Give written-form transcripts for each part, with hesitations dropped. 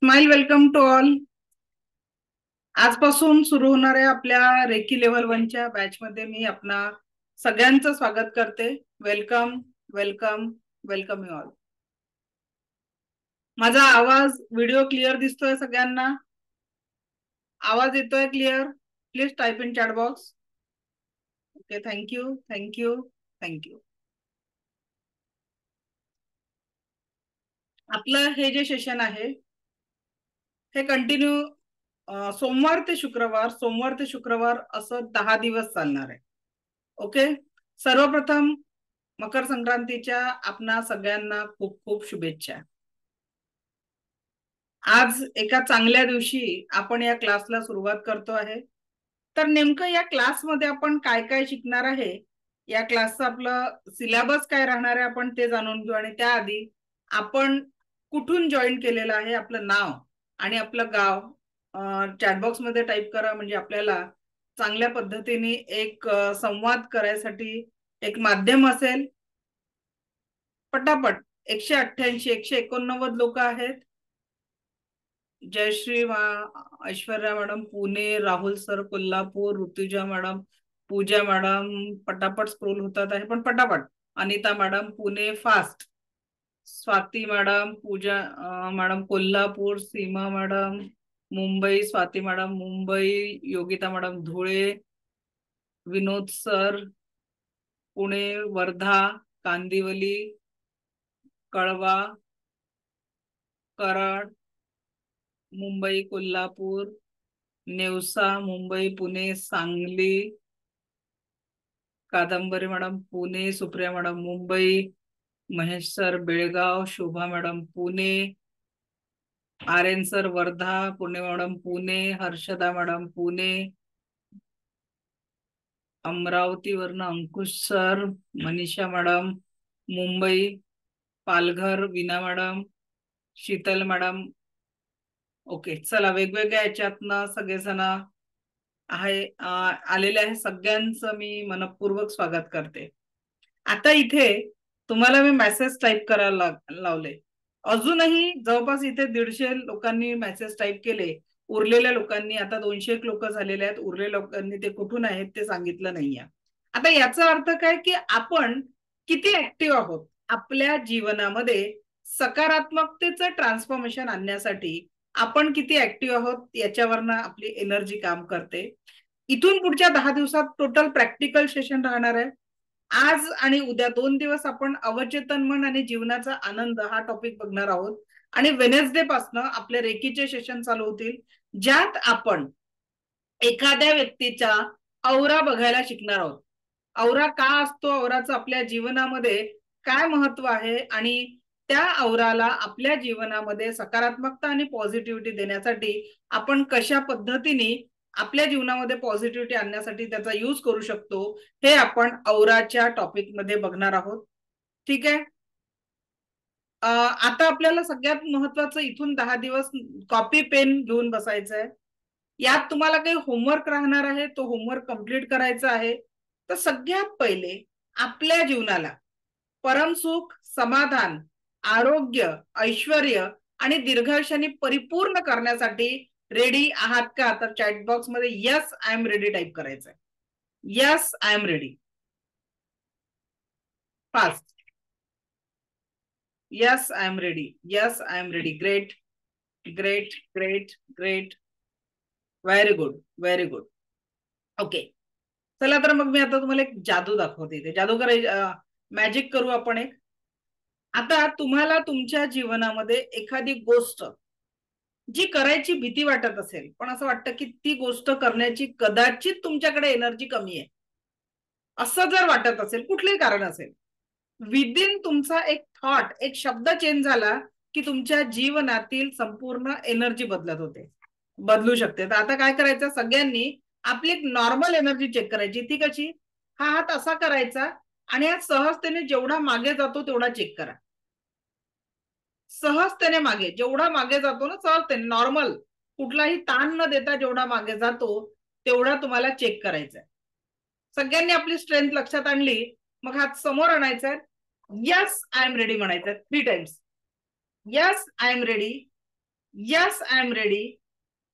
Smile welcome to all. आजपासून सुरू होणाऱ्या आपल्या रेकी लेव्हल 1च्या बॅच मध्ये मी आपणा सगळ्यांचं स्वागत करते. Welcome, welcome, welcome you all. माझा आवाज व्हिडिओ क्लिअर दिसतोय सगळ्यांना? आवाज येतोय clear? Please type in chat box. Okay, thank you, thank you, thank you. आपलं हे जे सेशन आहे हे कंटिन्यू सोमवार ते शुक्रवार असं 10 दिवस चालणार आहे. ओके, सर्वप्रथम मकर संक्रांतीच्या आपणा सगळ्यांना खूप खूप शुभेच्छा. आज एका चांगल्या दिवशी आपण या क्लासला सुरुवात करतो आहे. तर नेमकं या क्लासमध्ये आपण काय काय शिकणार आहे, या क्लासचं आपलं सिलेबस काय राहणार आहे आपण ते जाणून घेऊ. आणि त्याआधी आपण कुठून जॉईन केलेलं आहे, आपलं नाव आणि आपलं गाव चॅटबॉक्स मध्ये टाईप करा, म्हणजे आपल्याला चांगल्या पद्धतीने एक संवाद करायसाठी एक माध्यम असेल. पटापट 188 189 लोक आहेत. Jayashree Aishwarya madam Pune, Rahul sir Kolhapur, Rutuja madam, Pooja madam, पटापट स्क्रोल होतात आहे पण पटापट. Anita madam Pune fast, Swati madam, Pooja madam Kolhapur, Seema madam Mumbai, Swati madam Mumbai, Yogita madam Dhule, Vinod sir Pune, Wardha, Kandivali, Kalwa, Karad Mumbai, Kolhapur, Nevasa Mumbai, Pune, Sangli, Kadambari madam Pune, Supriya madam Mumbai, Mahesh sir Belgaum, Shobha madam Pune, Aryan sir Wardha, Pune madam Pune, Harshada madam Pune, अमरावतीवरनं अंकुश सर, मनीषा मॅडम मुंबई, पालघर वीणा मॅडम, शीतल मॅडम. ओके, चला वेगवेगळ्या याच्यातनं सगळेजण आलेले आहे. सगळ्यांचं मी मनपूर्वक स्वागत करते. आता इथे तुम्हाला मी मेसेज टाईप करायला लावले. अजूनही जवळपास इथे 150 लोकांनी मेसेज टाईप केले. उरलेल्या लोकांनी, आता 200 लोक झालेले आहेत, उरलेल्या लोकांनी ते कुठून आहेत ते सांगितलं नाहीये. आता याचा अर्थ काय की आपण किती ऍक्टिव्ह आहोत आपल्या जीवनामध्ये सकारात्मकतेचं ट्रान्सफॉर्मेशन आणण्यासाठी. आपण किती ऍक्टिव्ह आहोत याच्यावरनं आपली एनर्जी काम करते. इथून पुढच्या 10 दिवसात टोटल प्रॅक्टिकल सेशन राहणार आहे. आज आणि उद्या 2 दिवस आपण अवचेतन मन आणि जीवनाचा आनंद हा टॉपिक बघणार आहोत. आणि वेनेसडे पासनं आपले रेकीचे सेशन चालू होतील, ज्यात आपण एखाद्या व्यक्तीचा औरा बघायला शिकणार आहोत. औरा का असतो, औराचं आपल्या जीवनामध्ये काय महत्व आहे आणि त्या औराला आपल्या जीवनामध्ये सकारात्मकता आणि पॉझिटिव्हिटी देण्यासाठी आपण कशा पद्धतीने आपल्या जीवनामध्ये पॉझिटिव्हिटी आणण्यासाठी त्याचा यूज करू शकतो, हे आपण औराच्या टॉपिक मध्ये बघणार आहोत. ठीक आहे. आता आपल्याला सगळ्यात महत्वाचं इथून 10 दिवस कॉपी पेन घेऊन बसायचं आहे. यात तुम्हाला काही होमवर्क राहणार आहे, तो होमवर्क कंप्लीट करायचा आहे. तर सगळ्यात पहिले आपल्या जीवनाला परमसुख, समाधान, आरोग्य, ऐश्वर्य आणि दीर्घायुष्याने परिपूर्ण करण्यासाठी रेडी आहात का? तर चॅट बॉक्स मध्ये yes I am ready type करायचंय. Yes I am ready. Fast. Yes I am ready. Yes I am ready. Great, great, great, great. Very good, very good. Okay, चला तर मग मी आता तुम्हाला एक जादू दाखवते. ते जादू मॅजिक करू आपण एक. आता तुम्हाला तुमच्या जीवनामध्ये एखादी गोष्ट जी करायची भीती वाटत असेल, पण असं वाटतं की ती गोष्ट करण्याची कदाचित तुमच्याकडे एनर्जी कमी आहे, असं जर वाटत असेल, कुठलंही कारण असेल, विदिन तुमचा एक थॉट, एक शब्द चेंज झाला की तुमच्या जीवनातील संपूर्ण एनर्जी बदलू शकते. तर आता काय करायचं, सगळ्यांनी आपली एक नॉर्मल एनर्जी चेक करायची. ती कशी? हा हात असा करायचा आणि हा सहजतेने जेवढा मागे जातो तेवढा चेक करा. सहजतेने मागे, जेवढा मागे जातो ना, सहजतेने नॉर्मल, कुठलाही ताण न देता जेवढा मागे जातो तेवढा तुम्हाला चेक करायचा आहे. सगळ्यांनी आपली स्ट्रेंथ लक्षात आणली. मग हात समोर आणायचा आहे. यस आय एम रेडी म्हणायचं 3 times. Yes I am ready. Yes I am ready,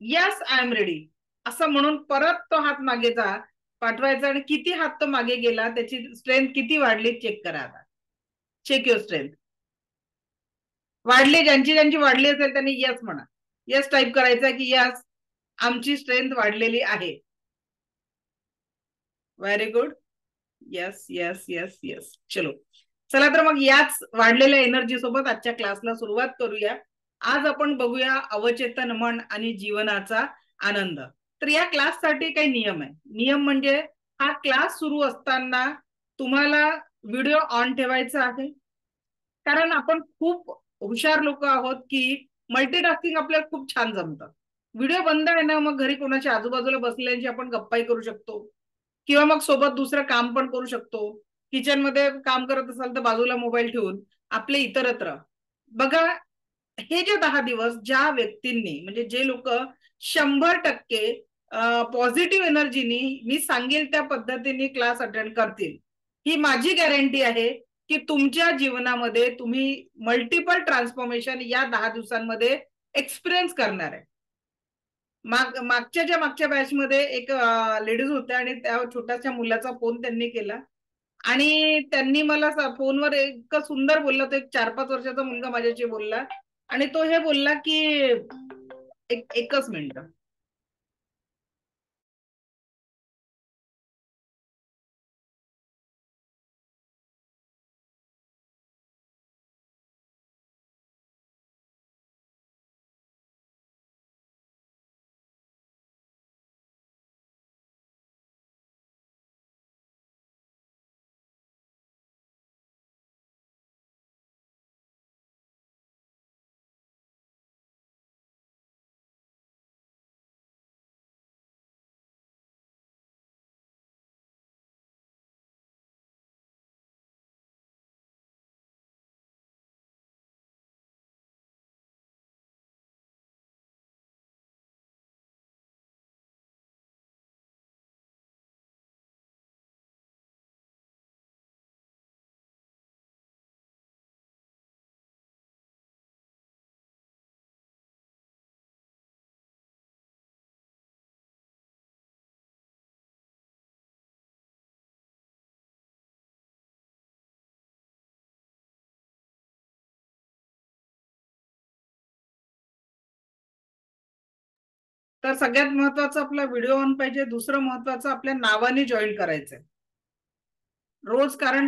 yes I am ready असं म्हणून परत तो हात मागे जा पाठवायचा आणि किती हात तो मागे गेला त्याची स्ट्रेंथ किती वाढली चेक करा. आता चेक युअर स्ट्रेंथ. वाढली, ज्यांची ज्यांची वाढली असेल त्यांनी यस म्हणा. यस टाईप करायचा की यस आमची स्ट्रेंथ वाढलेली आहे. Very good. Yes yes yes yes. चलो चला तर मग याच वाढलेल्या एनर्जी सोबत आजच्या क्लासला सुरुवात करूया. आज आपण बघूया अवचेतन मन आणि जीवनाचा आनंद. तर या क्लाससाठी काही नियम आहे. नियम म्हणजे हा क्लास सुरू असताना तुम्हाला व्हिडिओ ऑन ठेवायचा आहे, कारण आपण खूप हुशार लोक आहोत की मल्टीटास्किंग आपल्याला खूप छान जमतं. व्हिडिओ बंद आहे ना, मग घरी कोणाच्या आजूबाजूला बसल्याची आपण गप्पाही करू शकतो किंवा मग सोबत दुसरं काम पण करू शकतो. किचन मध्ये काम करत असाल तर बाजूला मोबाईल ठेवून आपले इतरत्र बघा. हे जे 10 दिवस ज्या व्यक्तींनी म्हणजे जे लोक 100% पॉझिटिव्ह एनर्जीनी मी सांगेल त्या पद्धतीने क्लास अटेंड करतील, ही माझी गॅरंटी आहे की तुमच्या जीवनामध्ये तुम्ही मल्टिपल ट्रान्सफॉर्मेशन या 10 दिवसांमध्ये एक्सपिरियन्स करणार आहे. मागच्या बॅचमध्ये एक लेडीज होत्या आणि त्या छोट्याशा मुलाचा फोन त्यांनी केला आणि त्यांनी मला फोनवर इतकं सुंदर बोलला. तो एक 4-5 वर्षाचा मुलगा माझ्याशी बोलला आणि तो हे बोलला की एकच मिनिट. तर सगळ्यात महत्वाचं आपला व्हिडिओ ऑन पाहिजे. दुसरं महत्वाचं आपल्या नावाने जॉईन करायचंय रोज, कारण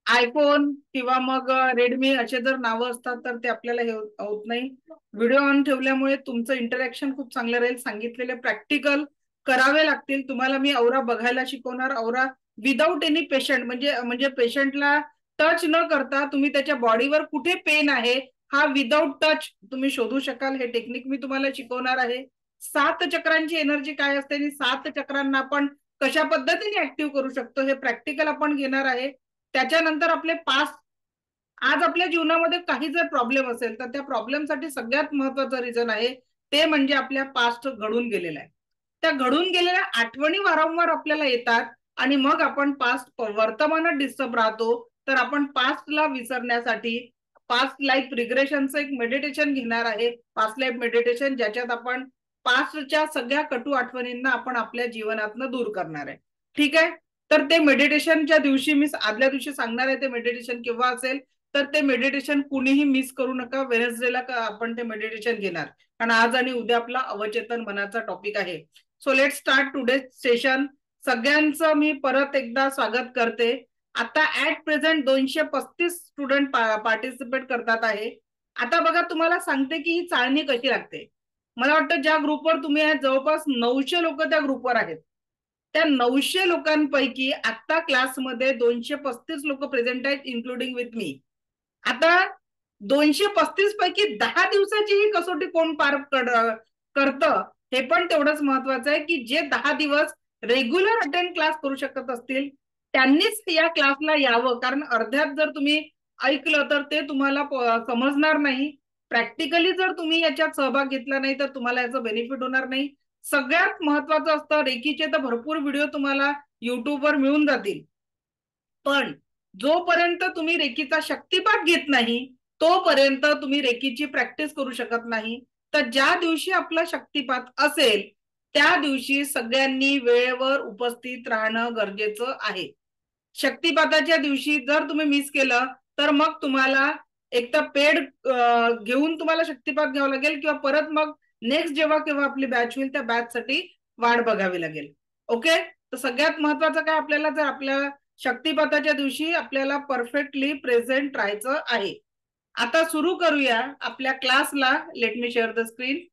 आयफोन किंवा मग रेडमी असे जर नावं असतात तर ते आपल्याला हे होत नाही. व्हिडिओ ऑन ठेवल्यामुळे तुमचं इंटरॅक्शन खूप चांगलं राहील. सांगितलेले प्रॅक्टिकल करावे लागतील तुम्हाला. मी औरा बघायला शिकवणार. औरा विदाऊट एनी पेशंट, म्हणजे पेशंटला टच न करता तुम्ही त्याच्या बॉडीवर कुठे पेन आहे हा विदाऊट टच तुम्ही शोधू शकाल. हे टेक्निक मी तुम्हाला शिकवणार आहे. 7 चक्रांची एनर्जी काय असते आणि 7 चक्रांना आपण कशा पद्धतीने ऍक्टिव्ह करू शकतो हे प्रॅक्टिकल आपण घेणार आहे. त्याच्यानंतर आपले पास्ट. आज आपल्या जीवनामध्ये काही जर प्रॉब्लेम असेल तर त्या प्रॉब्लेमसाठी सगळ्यात महत्वाचं रिझन आहे ते म्हणजे आपल्या पास्ट घडून गेलेला आहे. त्या घडून गेलेल्या आठवणी वारंवार आपल्याला येतात आणि मग आपण पास्ट वर्तमानात डिस्टर्ब राहतो. तर आपण पास्टला विसरण्यासाठी पास्ट लाईफ रिग्रेशनचं एक मेडिटेशन घेणार आहे. पास्ट लाईफ मेडिटेशन, ज्याच्यात आपण पास्टच्या सगळ्या कटू आठवणींना आपण आपल्या जीवनातनं दूर करणार आहे. ठीक आहे. तर ते मेडिटेशनच्या दिवशी मी आदल्या दिवशी सांगणार आहे ते मेडिटेशन केव्हा असेल. तर ते मेडिटेशन कुणीही मिस करू नका. वेनसडेला आपण ते मेडिटेशन घेणार, कारण आज आणि उद्या आपला अवचेतन मनाचा टॉपिक आहे. So let start today session. सगळ्यांचं मी परत एकदा स्वागत करते. आता ऍट प्रेझेंट 235 स्टुडंट पार्टिसिपेट करतात आहे. आता बघा तुम्हाला सांगते की ही चाळणी कशी लागते. मला वाटतं ज्या ग्रुपवर तुम्ही आहेत जवळपास 900 लोक त्या ग्रुपवर आहेत. त्या 900 लोकांपैकी आता क्लासमध्ये 235 लोक प्रेझेंट आहेत, इन्क्लुडिंग विथ मी. आता 235 पैकी 10 दिवसाची ही कसोटी कोण पार करतं हे पण तेवढंच महत्वाचं आहे की जे 10 दिवस रेग्युलर अटेंड क्लास करू शकत असतील त्यांनीच या क्लासला यावं. कारण अर्ध्यात जर तुम्ही ऐकलं तर ते तुम्हाला समजणार नाही. प्रॅक्टिकली जर तुम्ही याच्यात सहभाग घेतला नाही तर तुम्हाला याचं बेनिफिट होणार नाही. सगळ्यात महत्वाचं असतं, रेकीचे तर भरपूर व्हिडिओ तुम्हाला युट्यूबवर मिळून जातील, पण जोपर्यंत तुम्ही रेकीचा शक्तिपात घेत नाही तोपर्यंत तुम्ही रेकीची प्रॅक्टिस करू शकत नाही. तर ज्या दिवशी आपला शक्तिपात असेल त्या दिवशी सगळ्यांनी वेळेवर उपस्थित राहणं गरजेचं आहे. शक्तिपाताच्या दिवशी जर तुम्ही मिस केलं तर मग तुम्हाला एक तर पेड घेऊन तुम्हाला शक्तिपात घ्यावं लागेल किंवा परत मग नेक्स्ट जेव्हा केव्हा आपली बॅच होईल त्या बॅच साठी वाट बघावी लागेल. ओके, तर सगळ्यात महत्वाचं काय, आपल्याला जर आपल्या शक्तिपाताच्या दिवशी आपल्याला परफेक्टली प्रेझेंट राहायचं आहे. आता सुरू करूया आपल्या क्लासला. Let me share the screen.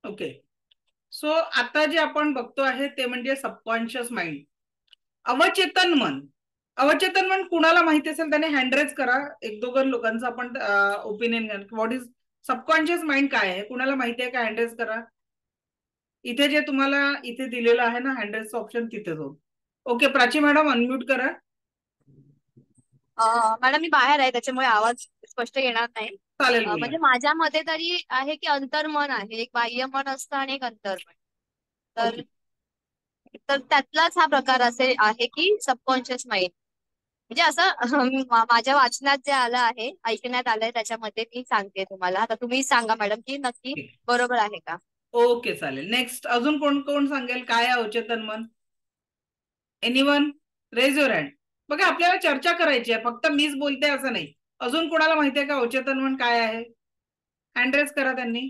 Okay, so आता जे आपण बघतो आहे ते म्हणजे सबकॉन्शियस माइंड, अवचेतन मन. अवचेतन मन कुणाला माहिती असेल त्याने हँडरेज करा. एक दोघं लोकांचं आपण ओपिनियन घ्या. व्हॉट इज सबकॉन्शियस माइंड, काय आहे, कुणाला माहिती आहे का? हँडरेज करा. इथे जे तुम्हाला इथे दिलेलं आहे ना हँडरेजचं ऑप्शन, तिथे जाऊन. ओके, प्राची मॅडम अनम्यूट करा. मॅडम मी बाहेर आहे त्याच्यामुळे आवाज स्पष्ट येणार नाही. चालेल, बोला. म्हणजे माझ्या मते तरी आहे की अंतर्मन आहे, एक बाह्य मन असतं आणि एक अंतर्मन. तर ओके, तर त्यातलाच हा प्रकार असे आहे की सबकॉन्शियस माइंड. म्हणजे असं माझ्या वाचनात जे आलं आहे, ऐकण्यात आलंय, त्याच्यामध्ये मी सांगते तुम्हाला. आता तुम्ही सांगा मॅडम की नक्की बरोबर आहे का? ओके, चालेल. नेक्स्ट अजून कोण कोण सांगेल काय आहे अवचेतन मन? Anyone raise your hand. बघा, आपल्याला चर्चा करायची आहे, फक्त मीच बोलते असं नाही. अजून कोणाला माहिती आहे का अवचेतन मन काय आहे? हँडरेज करा त्यांनी.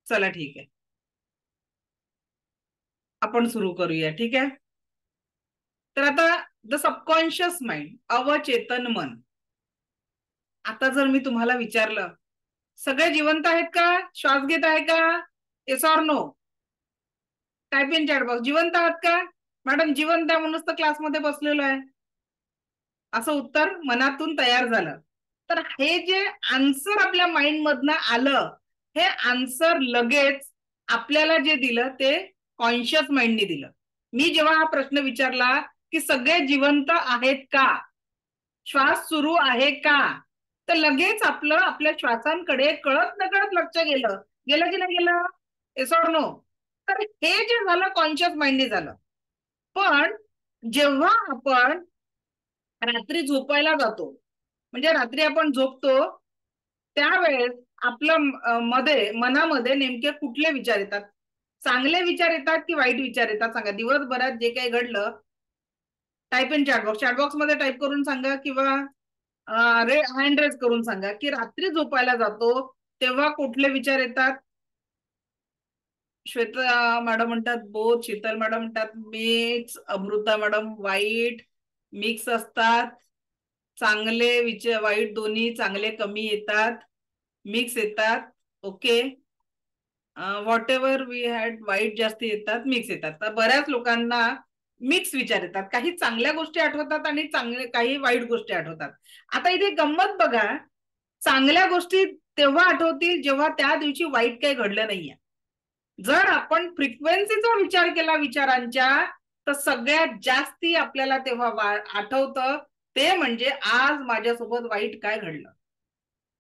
चला, ठीक आहे, आपण सुरू करूया. ठीक आहे, तर आता द सबकॉन्शियस माइंड, अवचेतन मन. आता जर मी तुम्हाला विचारलं सगळे जिवंत आहेत का, श्वास घेत आहे का, yes or no, type in chat box. जिवंत आहात का मॅडम? जिवंत आहे म्हणूनच तर क्लासमध्ये बसलेलो आहे, असं उत्तर मनातून तयार झालं. तर हे जे आन्सर आपल्या माइंड मधनं आलं, हे आन्सर लगेच आपल्याला जे दिलं ते कॉन्शियस माइंडने दिलं. मी जेव्हा हा प्रश्न विचारला की सगळे जिवंत आहेत का, श्वास सुरू आहे का, तर लगेच आपलं आपल्या श्वासांकडे कळत नकळत लक्ष गेलं. गेलं की नाही गेलं? Yes or no? तर हे जे झालं कॉन्शियस माइंडने झालं. पण जेव्हा आपण रात्री झोपायला जातो, म्हणजे रात्री आपण झोपतो त्यावेळेस आपलं मध्ये मनामध्ये नेमके कुठले विचार येतात? चांगले विचार येतात की वाईट विचार येतात? सांगा. दिवसभरात जे काही घडलं, टाईप इन चॅटबॉक्स. चॅटबॉक्स मध्ये टाईप करून सांगा किंवा हँड रेज करून सांगा की रात्री झोपायला जातो तेव्हा कुठले विचार येतात? श्वेता मॅडम म्हणतात बोथ, शीतल मॅडम म्हणतात मिक्स, अमृता मॅडम वाईट, मिक्स असतात. चांगले विचार वाईट दोन्ही, चांगले कमी येतात, मिक्स येतात. Okay, whatever we had, वाईट जास्त येतात, मिक्स येतात. तर बऱ्याच लोकांना मिक्स विचार येतात, काही चांगल्या गोष्टी आठवतात आणि काही वाईट गोष्टी आठवतात. आता इथे गंमत बघा, चांगल्या गोष्टी तेव्हा आठवतील जेव्हा त्या दिवशी वाईट काही घडलं नाहीये. जर आपण फ्रिक्वेन्सीचा विचार केला विचारांच्या, तर सगळ्यात जास्ती आपल्याला तेव्हा आठवतं ते म्हणजे आज माझ्यासोबत वाईट काय घडलं.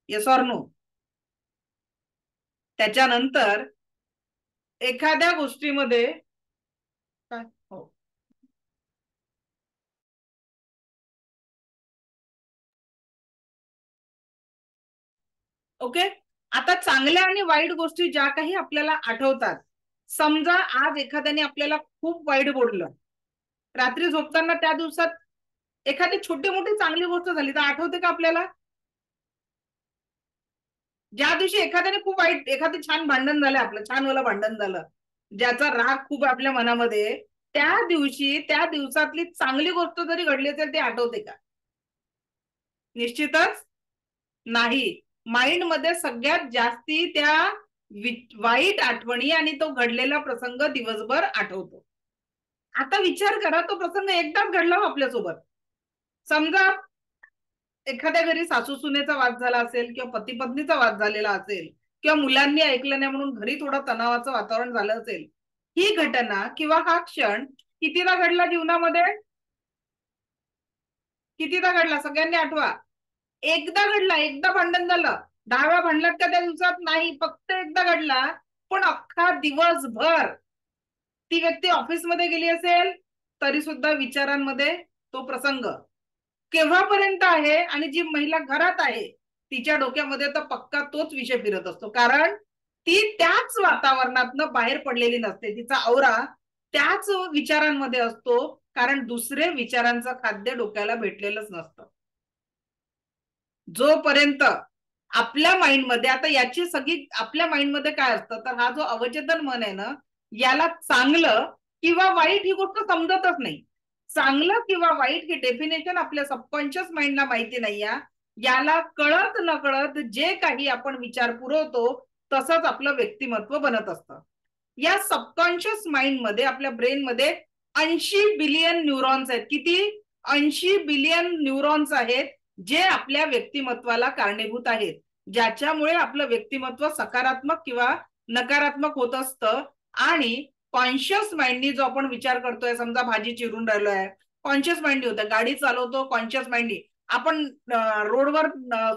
Yes or no? त्याच्यानंतर एखाद्या गोष्टीमध्ये काय, हो, ओके. आता चांगल्या आणि वाईट गोष्टी ज्या काही आपल्याला आठवतात, समजा आज एखाद्याने आपल्याला खूप वाईट बोललं, रात्री झोपताना त्या दिवसात एखादी छोटी मोठी चांगली गोष्ट झाली तर आठवते का आपल्याला? ज्या दिवशी एखाद्याने खूप वाईट, एखादं छान भांडण झालं, आपलं छान वाला भांडण झालं, ज्याचा राग खूप आपल्या मनामध्ये, त्या दिवशी त्या दिवसातली चांगली गोष्ट जरी घडली असेल ती आठवते का? निश्चितच नाही. माइंड मध्ये सगळ्यात जास्ती त्या वाईट आठवणी आणि तो घडलेला प्रसंग दिवसभर आठवतो. आता विचार करा, तो प्रसंग एकदाच घडला आपल्यासोबत. समजा एखाद्या घरी सासू सुनेचा वाद झाला असेल किंवा पती पत्नीचा वाद झालेला असेल किंवा मुलांनी ऐकलं नाही म्हणून घरी थोडं तणावाचं वातावरण झालं असेल, ही घटना किंवा हा क्षण कितीदा घडला जीवनामध्ये? कितीदा घडला सगळ्यांनी आठवा. एकदा घडला, एकदा भांडण झालं. 10 वेळा भांडलात का त्या दिवसात? नाही, फक्त एकदा घडला. पण अख्खा दिवसभर ती व्यक्ती ऑफिसमध्ये गेली असेल तरी सुद्धा विचारांमध्ये तो प्रसंग केव्हापर्यंत आहे, आणि जी महिला घरात आहे तिच्या डोक्यामध्ये तर पक्का तोच विषय फिरत असतो. कारण ती त्याच वातावरणातनं बाहेर पडलेली नसते. तिचा औरा त्याच विचारांमध्ये असतो, कारण दुसरे विचारांचं खाद्य डोक्याला भेटलेलंच नसतं. जोपर्यंत आपल्या माइंडमध्ये, आता याची सगळी आपल्या माइंडमध्ये काय असतं, तर हा जो अवचेतन मन आहे ना, याला चांगलं किंवा वाईट ही गोष्ट समजतच नाही. चांगलं किंवा वाईट ही डेफिनेशन आपल्या सबकॉन्शियस माइंडला माहिती नाही. याला कळत न कळत जे काही आपण विचार पुरवतो तसंच आपलं व्यक्तिमत्व बनत असतं. या सबकॉन्शियस माइंड मध्ये, आपल्या ब्रेन मध्ये 80 बिलियन न्यूरॉन्स आहेत. किती? 80 बिलियन न्यूरॉन्स आहेत, जे आपल्या व्यक्तिमत्वाला कारणीभूत आहेत, ज्याच्यामुळे आपलं व्यक्तिमत्व सकारात्मक किंवा नकारात्मक होत असतं. आणि कॉन्शियस माइंडनी जो आपण विचार करतोय, समजा भाजी चिरून राहिलोय, कॉन्शियस माइंडनी होतं. गाडी चालवतो कॉन्शियस माइंडनी. आपण रोडवर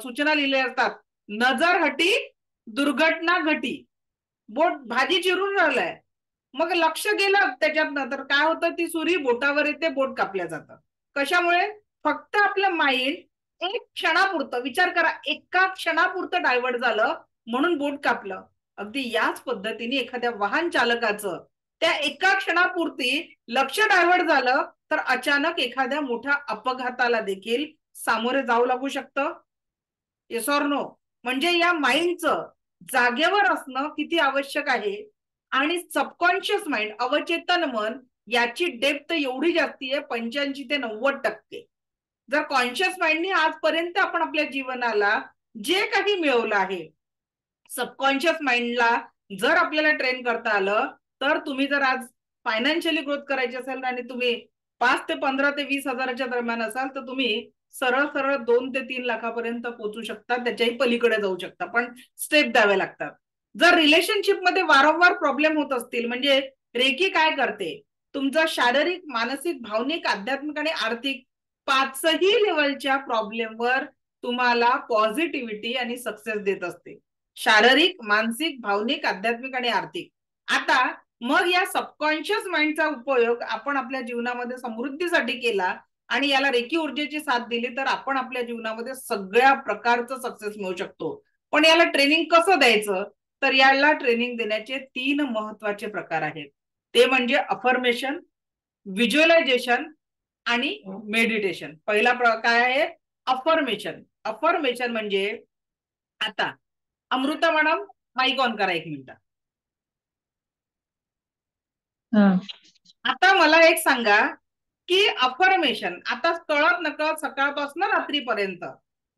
सूचना लिहिल्या असतात, नजर हटी दुर्घटना घटी. बोट भाजी चिरून राहिलाय, मग लक्ष गेलं त्याच्यातनं, तर काय होतं, ती सुरी बोटावर येते, बोट कापल्या जातं. कशामुळे? फक्त आपलं माइंड एक क्षणापुरतं, विचार करा, एका क्षणापुरतं डायव्हर्ट झालं म्हणून बोट कापलं. अगदी याच पद्धतीने एखाद्या वाहन चालकाचं त्या एका क्षणापुरती लक्ष डायव्हर्ट झालं तर अचानक एखाद्या मोठ्या अपघाताला देखील सामोरे जाऊ लागू शकतं. Yes or no? म्हणजे या माइंडचं जागेवर असणं किती आवश्यक आहे. आणि सबकॉन्शियस माइंड, अवचेतन मन, याची डेप्थ एवढी जास्ती आहे, 85 ते 90%. जर कॉन्शियस माइंडने आजपर्यंत आपण आपल्या जीवनाला जे काही मिळवलं आहे, सबकॉन्शियस माइंडला जर आपल्याला ट्रेन करता आलं, तर तुम्ही जर आज फायनान्शियली ग्रोथ करायची असेल आणि तुम्ही 5 ते 15 ते 20 हजाराच्या दरम्यान असाल, तर तुम्ही सरळ सरळ 2 ते 3 लाखापर्यंत पोहोचू शकता. त्याच्याही पलीकडे जाऊ शकता, पण स्टेप द्यावे लागतात. जर रिलेशनशिप मध्ये वारंवार प्रॉब्लेम होत असतील, म्हणजे रेकी काय करते, तुमचं शारीरिक, मानसिक, भावनिक, आध्यात्मिक आणि आर्थिक 5ही लेवलच्या प्रॉब्लेमवर तुम्हाला पॉझिटिव्हिटी आणि सक्सेस देत असते. शारीरिक, मानसिक, भावनिक, आध्यात्मिक आणि आर्थिक. आता मग या सबकॉन्शियस माइंडचा उपयोग आपण आपल्या जीवनामध्ये समृद्धीसाठी केला आणि याला रेकी ऊर्जेची साथ दिली, तर आपण आपल्या जीवनामध्ये सगळ्या प्रकारचं सक्सेस मिळू शकतो. पण याला ट्रेनिंग कसं द्यायचं, तर याला ट्रेनिंग देण्याचे 3 महत्वाचे प्रकार आहेत. ते म्हणजे अफर्मेशन, व्हिज्युअलायझेशन आणि मेडिटेशन. पहिला काय आहे? अफर्मेशन. अफर्मेशन म्हणजे, आता अमृता मॅडम माईक ऑन करा 1 मिनिट. आता मला एक सांगा की अफर्मेशन, आता कळत नकळत सकाळपासून रात्रीपर्यंत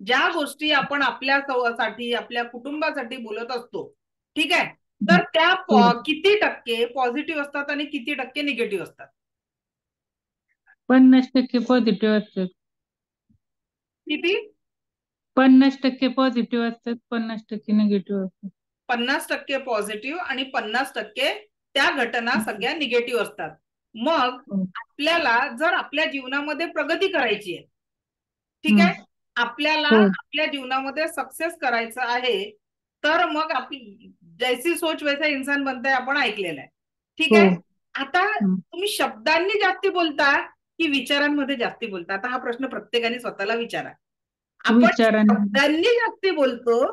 ज्या गोष्टी आपण आपल्या साठी, आपल्या कुटुंबासाठी बोलत असतो, ठीक आहे, तर त्या किती टक्के पॉझिटिव्ह असतात आणि किती टक्के निगेटिव्ह असतात? 50% पॉझिटिव्ह असतात. किती? 50% पॉझिटिव्ह असतात, 50% निगेटिव्ह असतात. 50% पॉझिटिव्ह आणि 50% त्या घटना सगळ्या निगेटिव्ह असतात. मग आपल्याला जर आपल्या जीवनामध्ये प्रगती करायची आहे, ठीक आहे, आपल्याला आपल्या जीवनामध्ये सक्सेस करायचं आहे, तर मग आपली जैसी सोच वैसा इंसान बनता है, आपण ऐकलेलं आहे, ठीक आहे. आता तुम्ही शब्दांनी जास्ती बोलता की विचारांमध्ये जास्ती बोलता? आता हा प्रश्न प्रत्येकाने स्वतःला विचारा. आपण शब्दांनी जास्ती बोलतो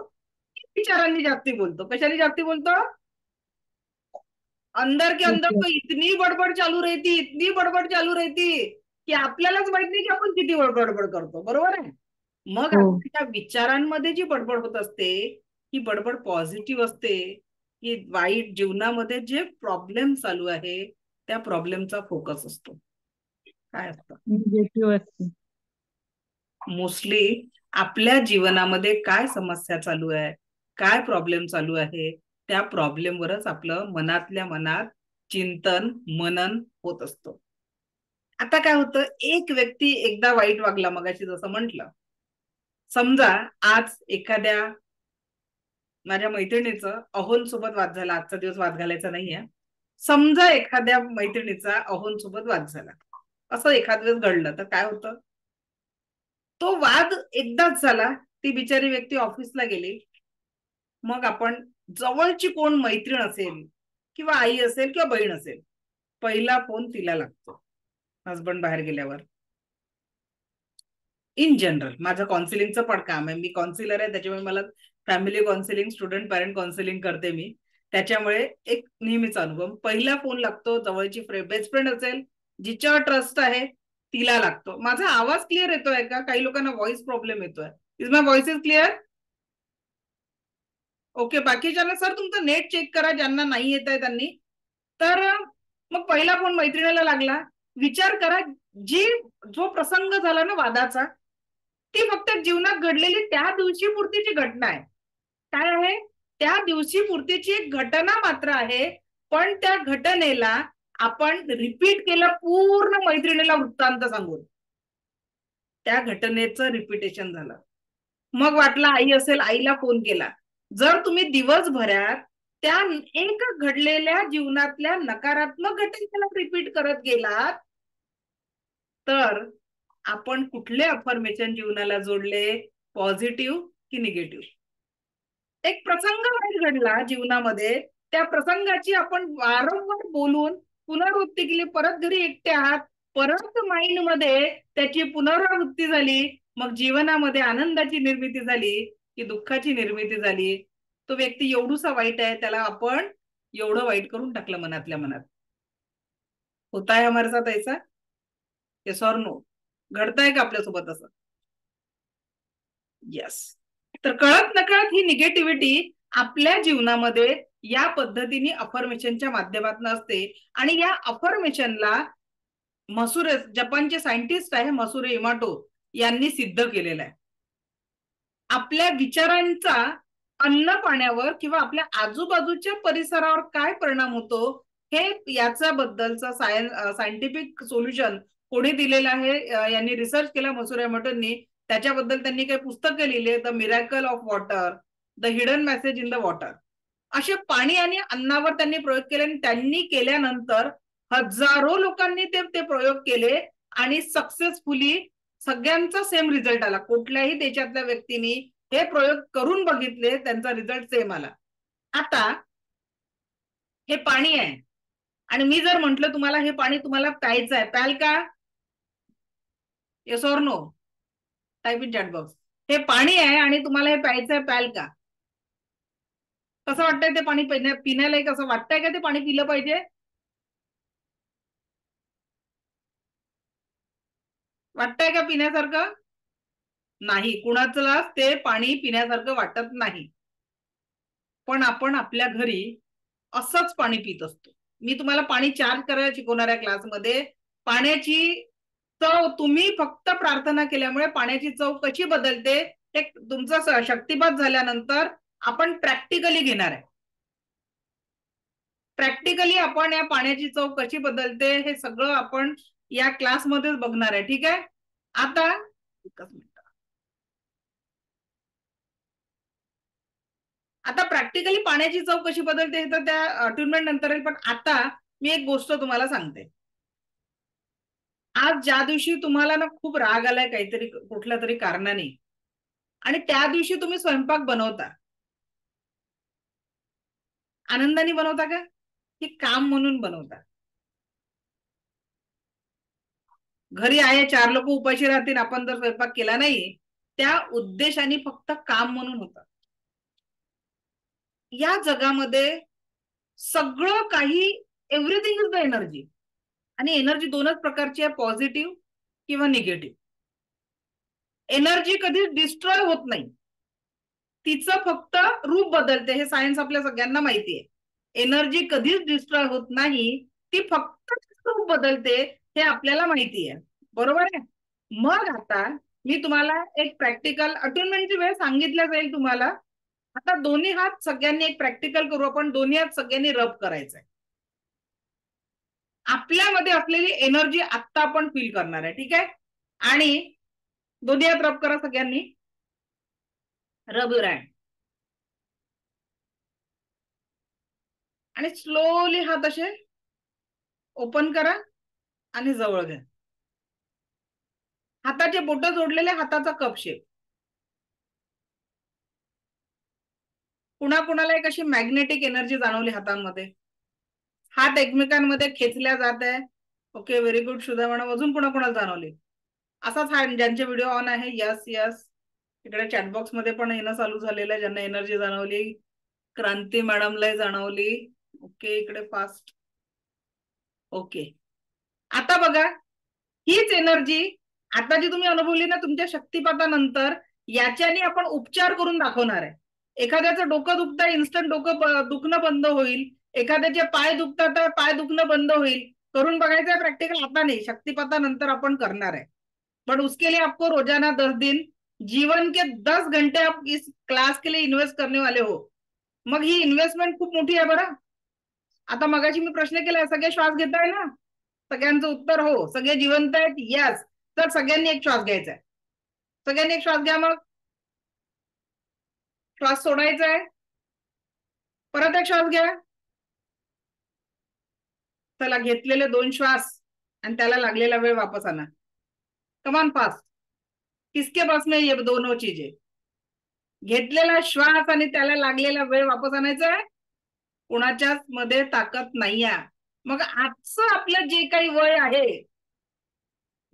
की विचारांनी जास्ती बोलतो? कशाने जास्ती बोलतो? अंदर के अंदर तो इतनी बडबड चालू रहती, इतनी बडबड चालू रहती की आपल्यालाच माहित नाही की आपण किती बडबड करतो. बरोबर आहे? मग आपल्या विचारांमध्ये जी बडबड होत असते, ही बडबड पॉझिटिव्ह असते की वाईट, जीवनामध्ये जे प्रॉब्लेम चालू आहे त्या प्रॉब्लेमचा फोकस असतो. काय असतं? निगेटिव्ह असते. मोस्टली आपल्या जीवनामध्ये काय समस्या चालू आहे, काय प्रॉब्लेम चालू आहे, त्या प्रॉब्लेमवरच आपलं मनातल्या मनात चिंतन मनन होत असतं. आता काय होतं, एक व्यक्ती एकदा वाईट वागला, मगाशी जसं म्हटलं, समजा आज एखाद्या माझ्या मैत्रिणीचं अहोन सोबत वाद झाला, आजचा दिवस वाद घालायचा नाहीये, समजा एखाद्या मैत्रिणीचा अहोन सोबत वाद झाला, असं एखाद वेळेस घडलं तर काय होतं, तो वाद एकदाच झाला, ती बिचारी व्यक्ती ऑफिसला गेली, मग आपण जवळची कोण मैत्रीण असेल किंवा आई असेल किंवा बहीण असेल, पहिला फोन तिला लागतो हसबंड बाहेर गेल्यावर. इन जनरल माझं काउन्सिलिंगचं पण काम आहे, मी काउन्सिलर आहे, त्याच्यामुळे मला family counselling, student parent counselling करते मी, त्याच्यामुळे एक नेहमीचा अनुभव, पहिला फोन लागतो जवळची बेस्ट फ्रेंड असेल, जिच्यावर ट्रस्ट आहे, तिला लागतो. माझा आवाज क्लिअर येतोय का? काही लोकांना व्हॉइस प्रॉब्लेम येतोय. Is my voice is clear? Okay. बाकीच्यांना सर तुमचं नेट चेक करा, ज्यांना नाही येत आहे त्यांनी. तर मग पहिला फोन मैत्रिणीला लागला. विचार करा, जो प्रसंग झाला ना वादाचा, ती फक्त जीवनात घडलेली त्या दिवशी पुरतीची घटना आहे. काय आहे? त्या दिवशी पुरतीची एक घटना मात्र आहे, पण त्या घटनेला आपण रिपीट केलं पूर्ण मैत्रिणीला वृत्तांत सांगून. त्या घटनेचं रिपिटेशन झालं. मग वाटलं आई असेल, आईला फोन केला. जर तुम्ही दिवसभरात त्या एक घडलेल्या जीवनातल्या नकारात्मक घटनेला रिपीट करत गेलात, तर आपण कुठले अफर्मेशन जीवनाला जोडले, पॉझिटिव्ह की निगेटिव्ह? एक प्रसंग वाईट घडला जीवनामध्ये, त्या प्रसंगाची आपण वारंवार बोलून पुनरावृत्ती केली, परत घरी एकटे आहात, परत माइंड मध्ये त्याची पुनरावृत्ती झाली, मग जीवनामध्ये आनंदाची निर्मिती झाली की दुःखाची निर्मिती झाली. तो व्यक्ती एवढूसा वाईट आहे, त्याला आपण एवढं वाईट करून टाकलं मनातल्या मनात. होता है हमारे साथ ऐसा? येस और नो? घडताय का आपल्यासोबत असं? येस. तर कळत नकळत ही निगेटिव्हिटी आपल्या जीवनामध्ये या पद्धतीने अफर्मेशनच्या माध्यमातून असते. आणि या अफर्मेशनला मसुरे, जपानचे सायंटिस्ट आहे मसुरे इमाटो, यांनी सिद्ध केलेलं आहे. आपल्या विचारांचा अन्न पाण्यावर किंवा आपल्या आजूबाजूच्या परिसरावर काय परिणाम होतो, हे याच्याबद्दलचं सायंटिफिक सोल्युशन कोणी दिलेलं आहे, यांनी रिसर्च केला मसुरे इमाटोंनी. त्याच्याबद्दल त्यांनी काही पुस्तकं लिहिले, the miracle of water, the hidden message in the water, असे पाणी आणि अन्नावर त्यांनी प्रयोग केले. आणि त्यांनी केल्यानंतर हजारो लोकांनी ते प्रयोग केले आणि सक्सेसफुली सगळ्यांचा सेम रिझल्ट आला. कुठल्याही देशातल्या व्यक्तींनी हे प्रयोग करून बघितले, त्यांचा रिझल्ट सेम आला. आता हे पाणी आहे आणि मी जर म्हंटल तुम्हाला हे पाणी तुम्हाला प्यायचं आहे, प्याल का? Yes or no? Type in chat box. हे पाणी आहे आणि तुम्हाला हे प्यायचं आहे, प्याल का? कसं वाटतंय ते पाणी पिण्याला? कसं वाटतंय का ते पाणी पिलं पाहिजे? वाटतंय का पिण्यासारखं? नाही, कुणाचंच ते पाणी पिण्यासारखं वाटत नाही. पण आपण आपल्या घरी असंच पाणी पित असतो. मी तुम्हाला पाणी चार्ज करायला शिकवणार आहे क्लासमध्ये. पाण्याची चव तुम्ही फक्त प्रार्थना केल्यामुळे पाण्याची चव कशी बदलते हे तुमचा शक्तिपात झाल्यानंतर आपण प्रॅक्टिकली घेणार आहे. प्रॅक्टिकली आपण या पाण्याची चव कशी बदलते हे सगळं आपण या क्लासमध्येच बघणार आहे. ठीक आहे? आता एकच मिनिट. आता प्रॅक्टिकली पाण्याची चव कशी बदलते हे तर त्या ट्रीटमेंट नंतर येईल, पण आता मी एक गोष्ट तुम्हाला सांगते. आज ज्या दिवशी तुम्हाला ना खूप राग आलाय काहीतरी कुठल्या तरी कारणाने, आणि त्या दिवशी तुम्ही स्वयंपाक बनवता, आनंदाने बनवता का की काम म्हणून बनवता? घरी आहे, 4 लोक उपाशी राहतील, आपण जर स्वयंपाक केला नाही, त्या उद्देशाने फक्त काम म्हणून होतं. या जगामध्ये सगळं काही, एव्हरीथिंग इज द एनर्जी. आणि एनर्जी दोनच प्रकारची आहे, पॉझिटिव्ह किंवा निगेटिव्ह. एनर्जी कधीच डिस्ट्रॉय होत नाही, तिचं फक्त रूप बदलते. हे सायन्स आपल्या सगळ्यांना माहिती आहे. एनर्जी कधीच डिस्ट्रॉय होत नाही, ती फक्त रूप बदलते हे आपल्याला माहिती आहे, बरोबर आहे. मग आता मी तुम्हाला एक प्रॅक्टिकल अटेनमेंटची वेळ सांगितल्या जाईल तुम्हाला. आता दोन्ही हात सगळ्यांनी एक प्रॅक्टिकल करू आपण. दोन्ही हात सगळ्यांनी रब करायचंय. आपल्यामध्ये असलेली एनर्जी आत्ता आपण फील करणार आहे, ठीक आहे. आणि दोन्ही हात रब करा सगळ्यांनी. रब युअर हँड. आणि स्लोली हात असे ओपन करा आणि जवळ घ्या. हाताचे बोट जोडलेले, हाताचा कप शेप. कुणाकुणाला एक अशी मॅग्नेटिक एनर्जी जाणवली हातांमध्ये, हात एकमेकांमध्ये खेचल्या जात आहे. ओके, व्हेरी गुड सुधा मॅडम. अजून कुणाकुणाला जाणवली? असाच हा ज्यांचे व्हिडिओ ऑन आहे, यस यस. इकडे चॅटबॉक्स मध्ये पण येणं चालू झालेलं आहे, ज्यांना एनर्जी जाणवली. क्रांती मॅडमला जाणवली. ओके, इकडे फास्ट. ओके, आता बघा हीच एनर्जी आता जी तुम्ही अनुभवली ना तुमच्या शक्तिपातानंतर, याच्याने आपण उपचार करून दाखवणार आहे. एखाद्याचं डोकं दुखतं, इन्स्टंट डोकं दुखणं बंद होईल. एखाद्याचे पाय दुखतात तर पाय दुखणं बंद होईल. करून बघायचं आहे प्रॅक्टिकल. आता नाही, शक्तिपातानंतर आपण करणार आहे. बट उसके लिए आपको रोजाना 10 दिन, जीवन के 10 घंटे आप इस क्लास के लिए इन्वेस्ट करने वाले हो. मग ही इन्व्हेस्टमेंट खूप मोठी आहे बरं. आता मगाशी मी प्रश्न केला, सगळे श्वास घेताय ना? सगळ्यांचं उत्तर हो. सगळे जिवंत आहेत, यस. तर सगळ्यांनी एक श्वास घ्यायचा आहे. सगळ्यांनी एक श्वास घ्या. मग श्वास सोडायचा आहे. परत एक श्वास घ्या. चला, घेतलेले 2 श्वास आणि त्याला लागलेला वेळ वापस आणा. कमान फास्ट. किसके पास में ये दोनों चीजें? घेतलेला श्वास आणि त्याला लागलेला वेळ वापस आणायचा आहे. कुणाच्याच मध्ये ताकद नाहीये. मग आजचं आपलं जे काही वय आहे,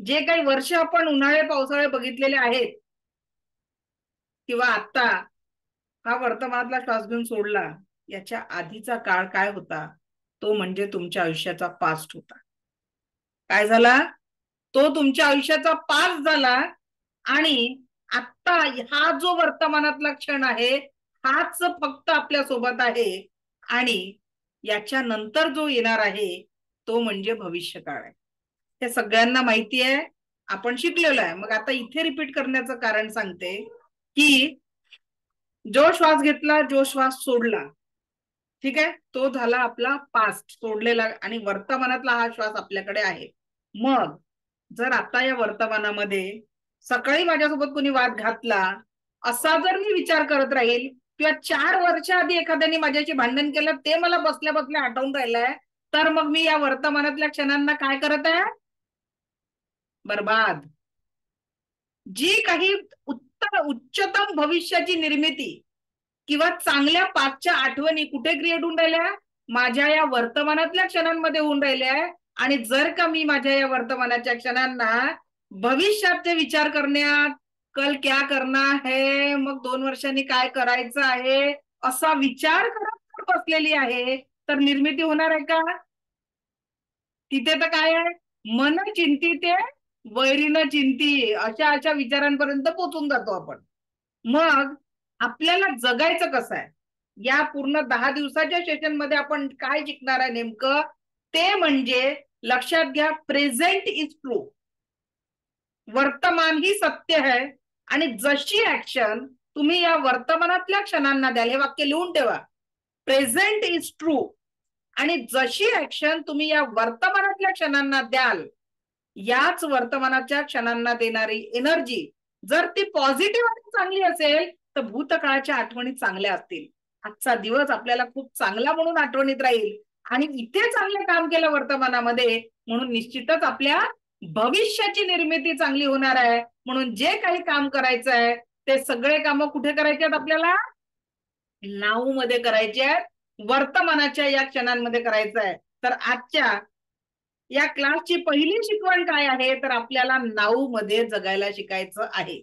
जे काही वर्ष आपण उन्हाळे पावसाळे बघितलेले आहेत, किंवा आता हा वर्तमानातला श्वास घेऊन सोडला, याच्या आधीचा काळ काय होता? तो म्हणजे तुमच्या आयुष्याचा पास्ट होता. काय झाला? तो तुमच्या आयुष्याचा पास्ट झाला. आणि आता हा जो वर्तमानातला क्षण आहे, हाच फक्त आपल्या सोबत आहे. आणि याच्या नंतर जो येणार आहे तो म्हणजे भविष्यकाळ आहे. हे सगळ्यांना माहिती आहे, आपण शिकलेलो आहे. मग आता इथे रिपीट करण्याचं कारण सांगते की जो श्वास घेतला, जो श्वास सोडला, ठीक आहे, तो झाला आपला पास्ट सोडलेला, आणि वर्तमानातला हा श्वास आपल्याकडे आहे. मग जर आता या वर्तमानामध्ये सकाळी माझ्यासोबत कोणी वाद घातला असा जर मी विचार करत राहील, किंवा 4 वर्ष आधी एखाद्याने माझ्याशी भांडण केलं, ते मला बसल्या बसल्या आठवून राहिलंय, तर मग मी या वर्तमानातल्या क्षणांना काय करत आहे? बर्बाद. जी काही उच्चतम भविष्याची निर्मिती किंवा चांगल्या पाचच्या आठवणी कुठे क्रिएट होऊन राहिल्या? माझ्या या वर्तमानातल्या क्षणांमध्ये होऊन राहिल्या. आणि जर का मी माझ्या या वर्तमानाच्या क्षणांना भविष्याचे विचार करण्यात, कल क्या करना है, मग 2 वर्षांनी काय करायचं आहे, असा विचार करत बसलेली आहे, तर निर्मिती होणार आहे का? तिथे तर काय आहे? मन चिंती ते वैरीनं चिंती, अशा अशा विचारांपर्यंत पोहोचून जातो आपण. मग आपल्याला जगायचं कसं आहे? या पूर्ण 10 दिवसाच्या सेशन मध्ये आपण काय शिकणार आहे नेमकं? ते म्हणजे लक्षात घ्या, प्रेझेंट इज ट्रू. वर्तमान ही सत्य आहे. आणि जशी ऍक्शन तुम्ही या वर्तमानातल्या क्षणांना द्याल, हे वाक्य लिहून ठेवा, प्रेझेंट इज ट्रू. आणि जशी ऍक्शन तुम्ही या वर्तमानातल्या क्षणांना द्याल, याच वर्तमानाच्या क्षणांना देणारी एनर्जी जर ती पॉझिटिव्ह आणि चांगली असेल, तर भूतकाळाच्या आठवणी चांगल्या असतील. आजचा दिवस आपल्याला खूप चांगला म्हणून आठवणीत राहील. आणि इथे चांगलं काम केलं वर्तमानामध्ये, म्हणून निश्चितच आपल्या भविष्याची निर्मिती चांगली होणार आहे. म्हणून जे काही काम करायचं आहे, ते सगळे कामं कुठे करायचे आहेत आपल्याला? नाऊ मध्ये करायचे आहेत. वर्तमानाच्या या क्षणांमध्ये करायचं आहे. तर आजच्या या क्लासची पहिली शिकवण काय आहे? तर आपल्याला नाऊ मध्ये जगायला शिकायचं आहे.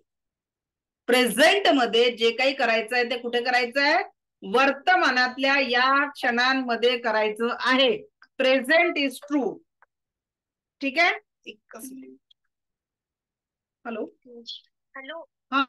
प्रेझेंट मध्ये जे काही करायचं आहे ते कुठे करायचं आहे? वर्तमानातल्या या क्षणांमध्ये करायचं आहे. Present is true. ठीक आहे. एकच मिनिट. Hello hello. हा.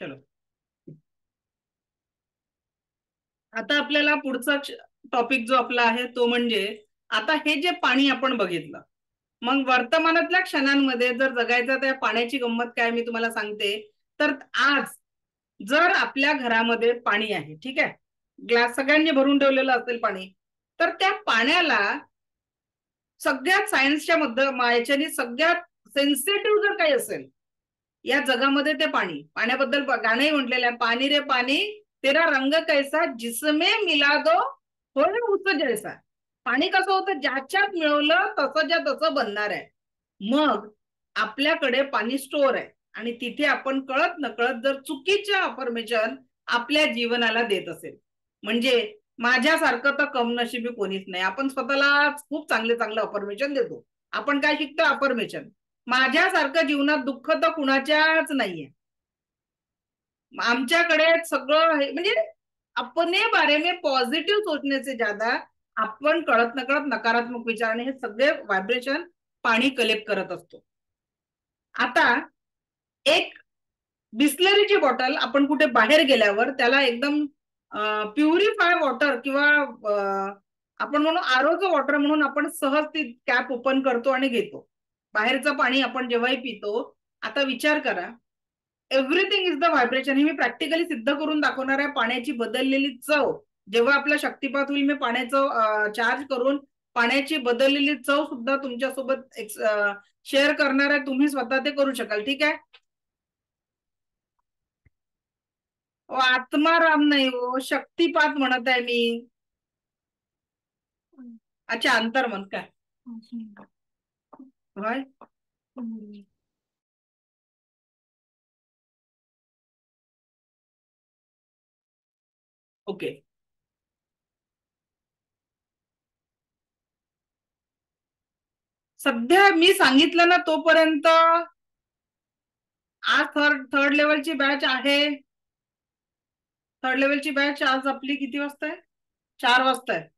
चलो, आता आपल्याला पुढचा टॉपिक जो आपला आहे तो म्हणजे आता हे जे पाणी आपण बघितलं, मग वर्तमानातल्या क्षणांमध्ये जर जगायचं तर पाण्याची गंमत काय मी तुम्हाला सांगते. तर आज जर आपल्या घरामध्ये पाणी आहे, ठीक आहे, ग्लास सगळ्यांनी भरून ठेवलेलं असेल पाणी, तर त्या पाण्याला सगळ्यात सायन्सच्या याच्याने सगळ्यात सेन्सिटिव्ह जर काही असेल या जगामध्ये ते पाणी. पाण्याबद्दल गाणंही म्हटलेलं आहे, पाणी रे पाणी तेरा रंग कैसा जिसमे मिला दो होय उस जैसा. पाणी कसं होतं, ज्याच्यात मिळवलं तसं तसं बनणार आहे. मग आपल्याकडे पाणी स्टोअर आहे आणि तिथे आपण कळत नकळत जर चुकीच्या अफर्मेशन आपल्या जीवनाला देत असेल, म्हणजे माझ्यासारखं तर कमनशिबी कोणीच नाही. आपण स्वतःला खूप चांगले चांगले अफर्मेशन देतो. आपण काय शिकतो, अफर्मेशन. माझ्यासारखं जीवनात दुःख तर कुणाच्याच नाहीये. आमच्याकडे सगळं म्हणजे अपने बारे में पॉझिटिव्ह सोचने से ज्यादा आपण कळत नकळत नकारात्मक विचार आणि हे सगळे व्हायब्रेशन पाणी कलेक्ट करत असतो. आता एक बिस्लरीची बॉटल आपण कुठे बाहेर गेल्यावर त्याला एकदम प्युरिफाय वॉटर किंवा आपण म्हणू आरोग्य वॉटर म्हणून आपण सहज ती कॅप ओपन करतो आणि घेतो. बाहेरचं पाणी आपण जेव्हाही पितो. आता विचार करा, एव्हरीथिंग इज द व्हायब्रेशन. हे मी प्रॅक्टिकली सिद्ध करून दाखवणार आहे. पाण्याची बदललेली चव, जेव्हा आपला शक्तिपात होईल मी पाण्याचं चार्ज करून पाण्याची बदललेली चव सुद्धा तुमच्यासोबत शेअर करणार आहे. तुम्ही स्वतः ते करू शकाल, ठीक आहे. आत्माराम नाही हो, शक्तिपात म्हणत आहे मी. अच्छा, अंतर्मन काय होय. ओके, सध्या मी सांगितलं ना तोपर्यंत आज थर्ड लेवलची बॅच आहे. थर्ड लेवलची बॅच आज आपली किती वाजता आहे, 4 वाजता आहे.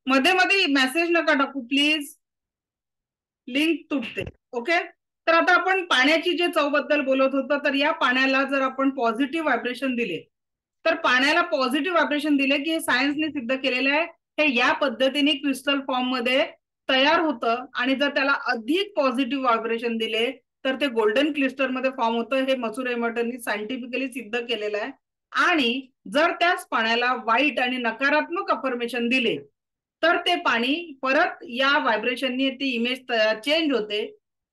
मध्ये मध्ये मेसेज नका टाकू प्लीज, लिंक तुटते. ओके, तर आता आपण पाण्याची जे चव बद्दल बोलत होतो, तर या पाण्याला जर आपण पॉझिटिव्ह व्हायब्रेशन दिले, तर पाण्याला पॉझिटिव्ह व्हायब्रेशन दिले की हे सायन्सने सिद्ध केलेलं आहे, हे या पद्धतीने क्रिस्टल फॉर्म मध्ये तयार होतं. आणि जर त्याला अधिक पॉझिटिव्ह व्हायब्रेशन दिले तर ते गोल्डन क्लिस्टर मध्ये फॉर्म होतं. हे मसुर एमर्टननी सायंटिफिकली सिद्ध केलेलं आहे. आणि जर त्याच पाण्याला वाईट आणि नकारात्मक अफर्मेशन दिले तर ते पाणी परत या व्हायब्रेशननी ती इमेज चेंज होते.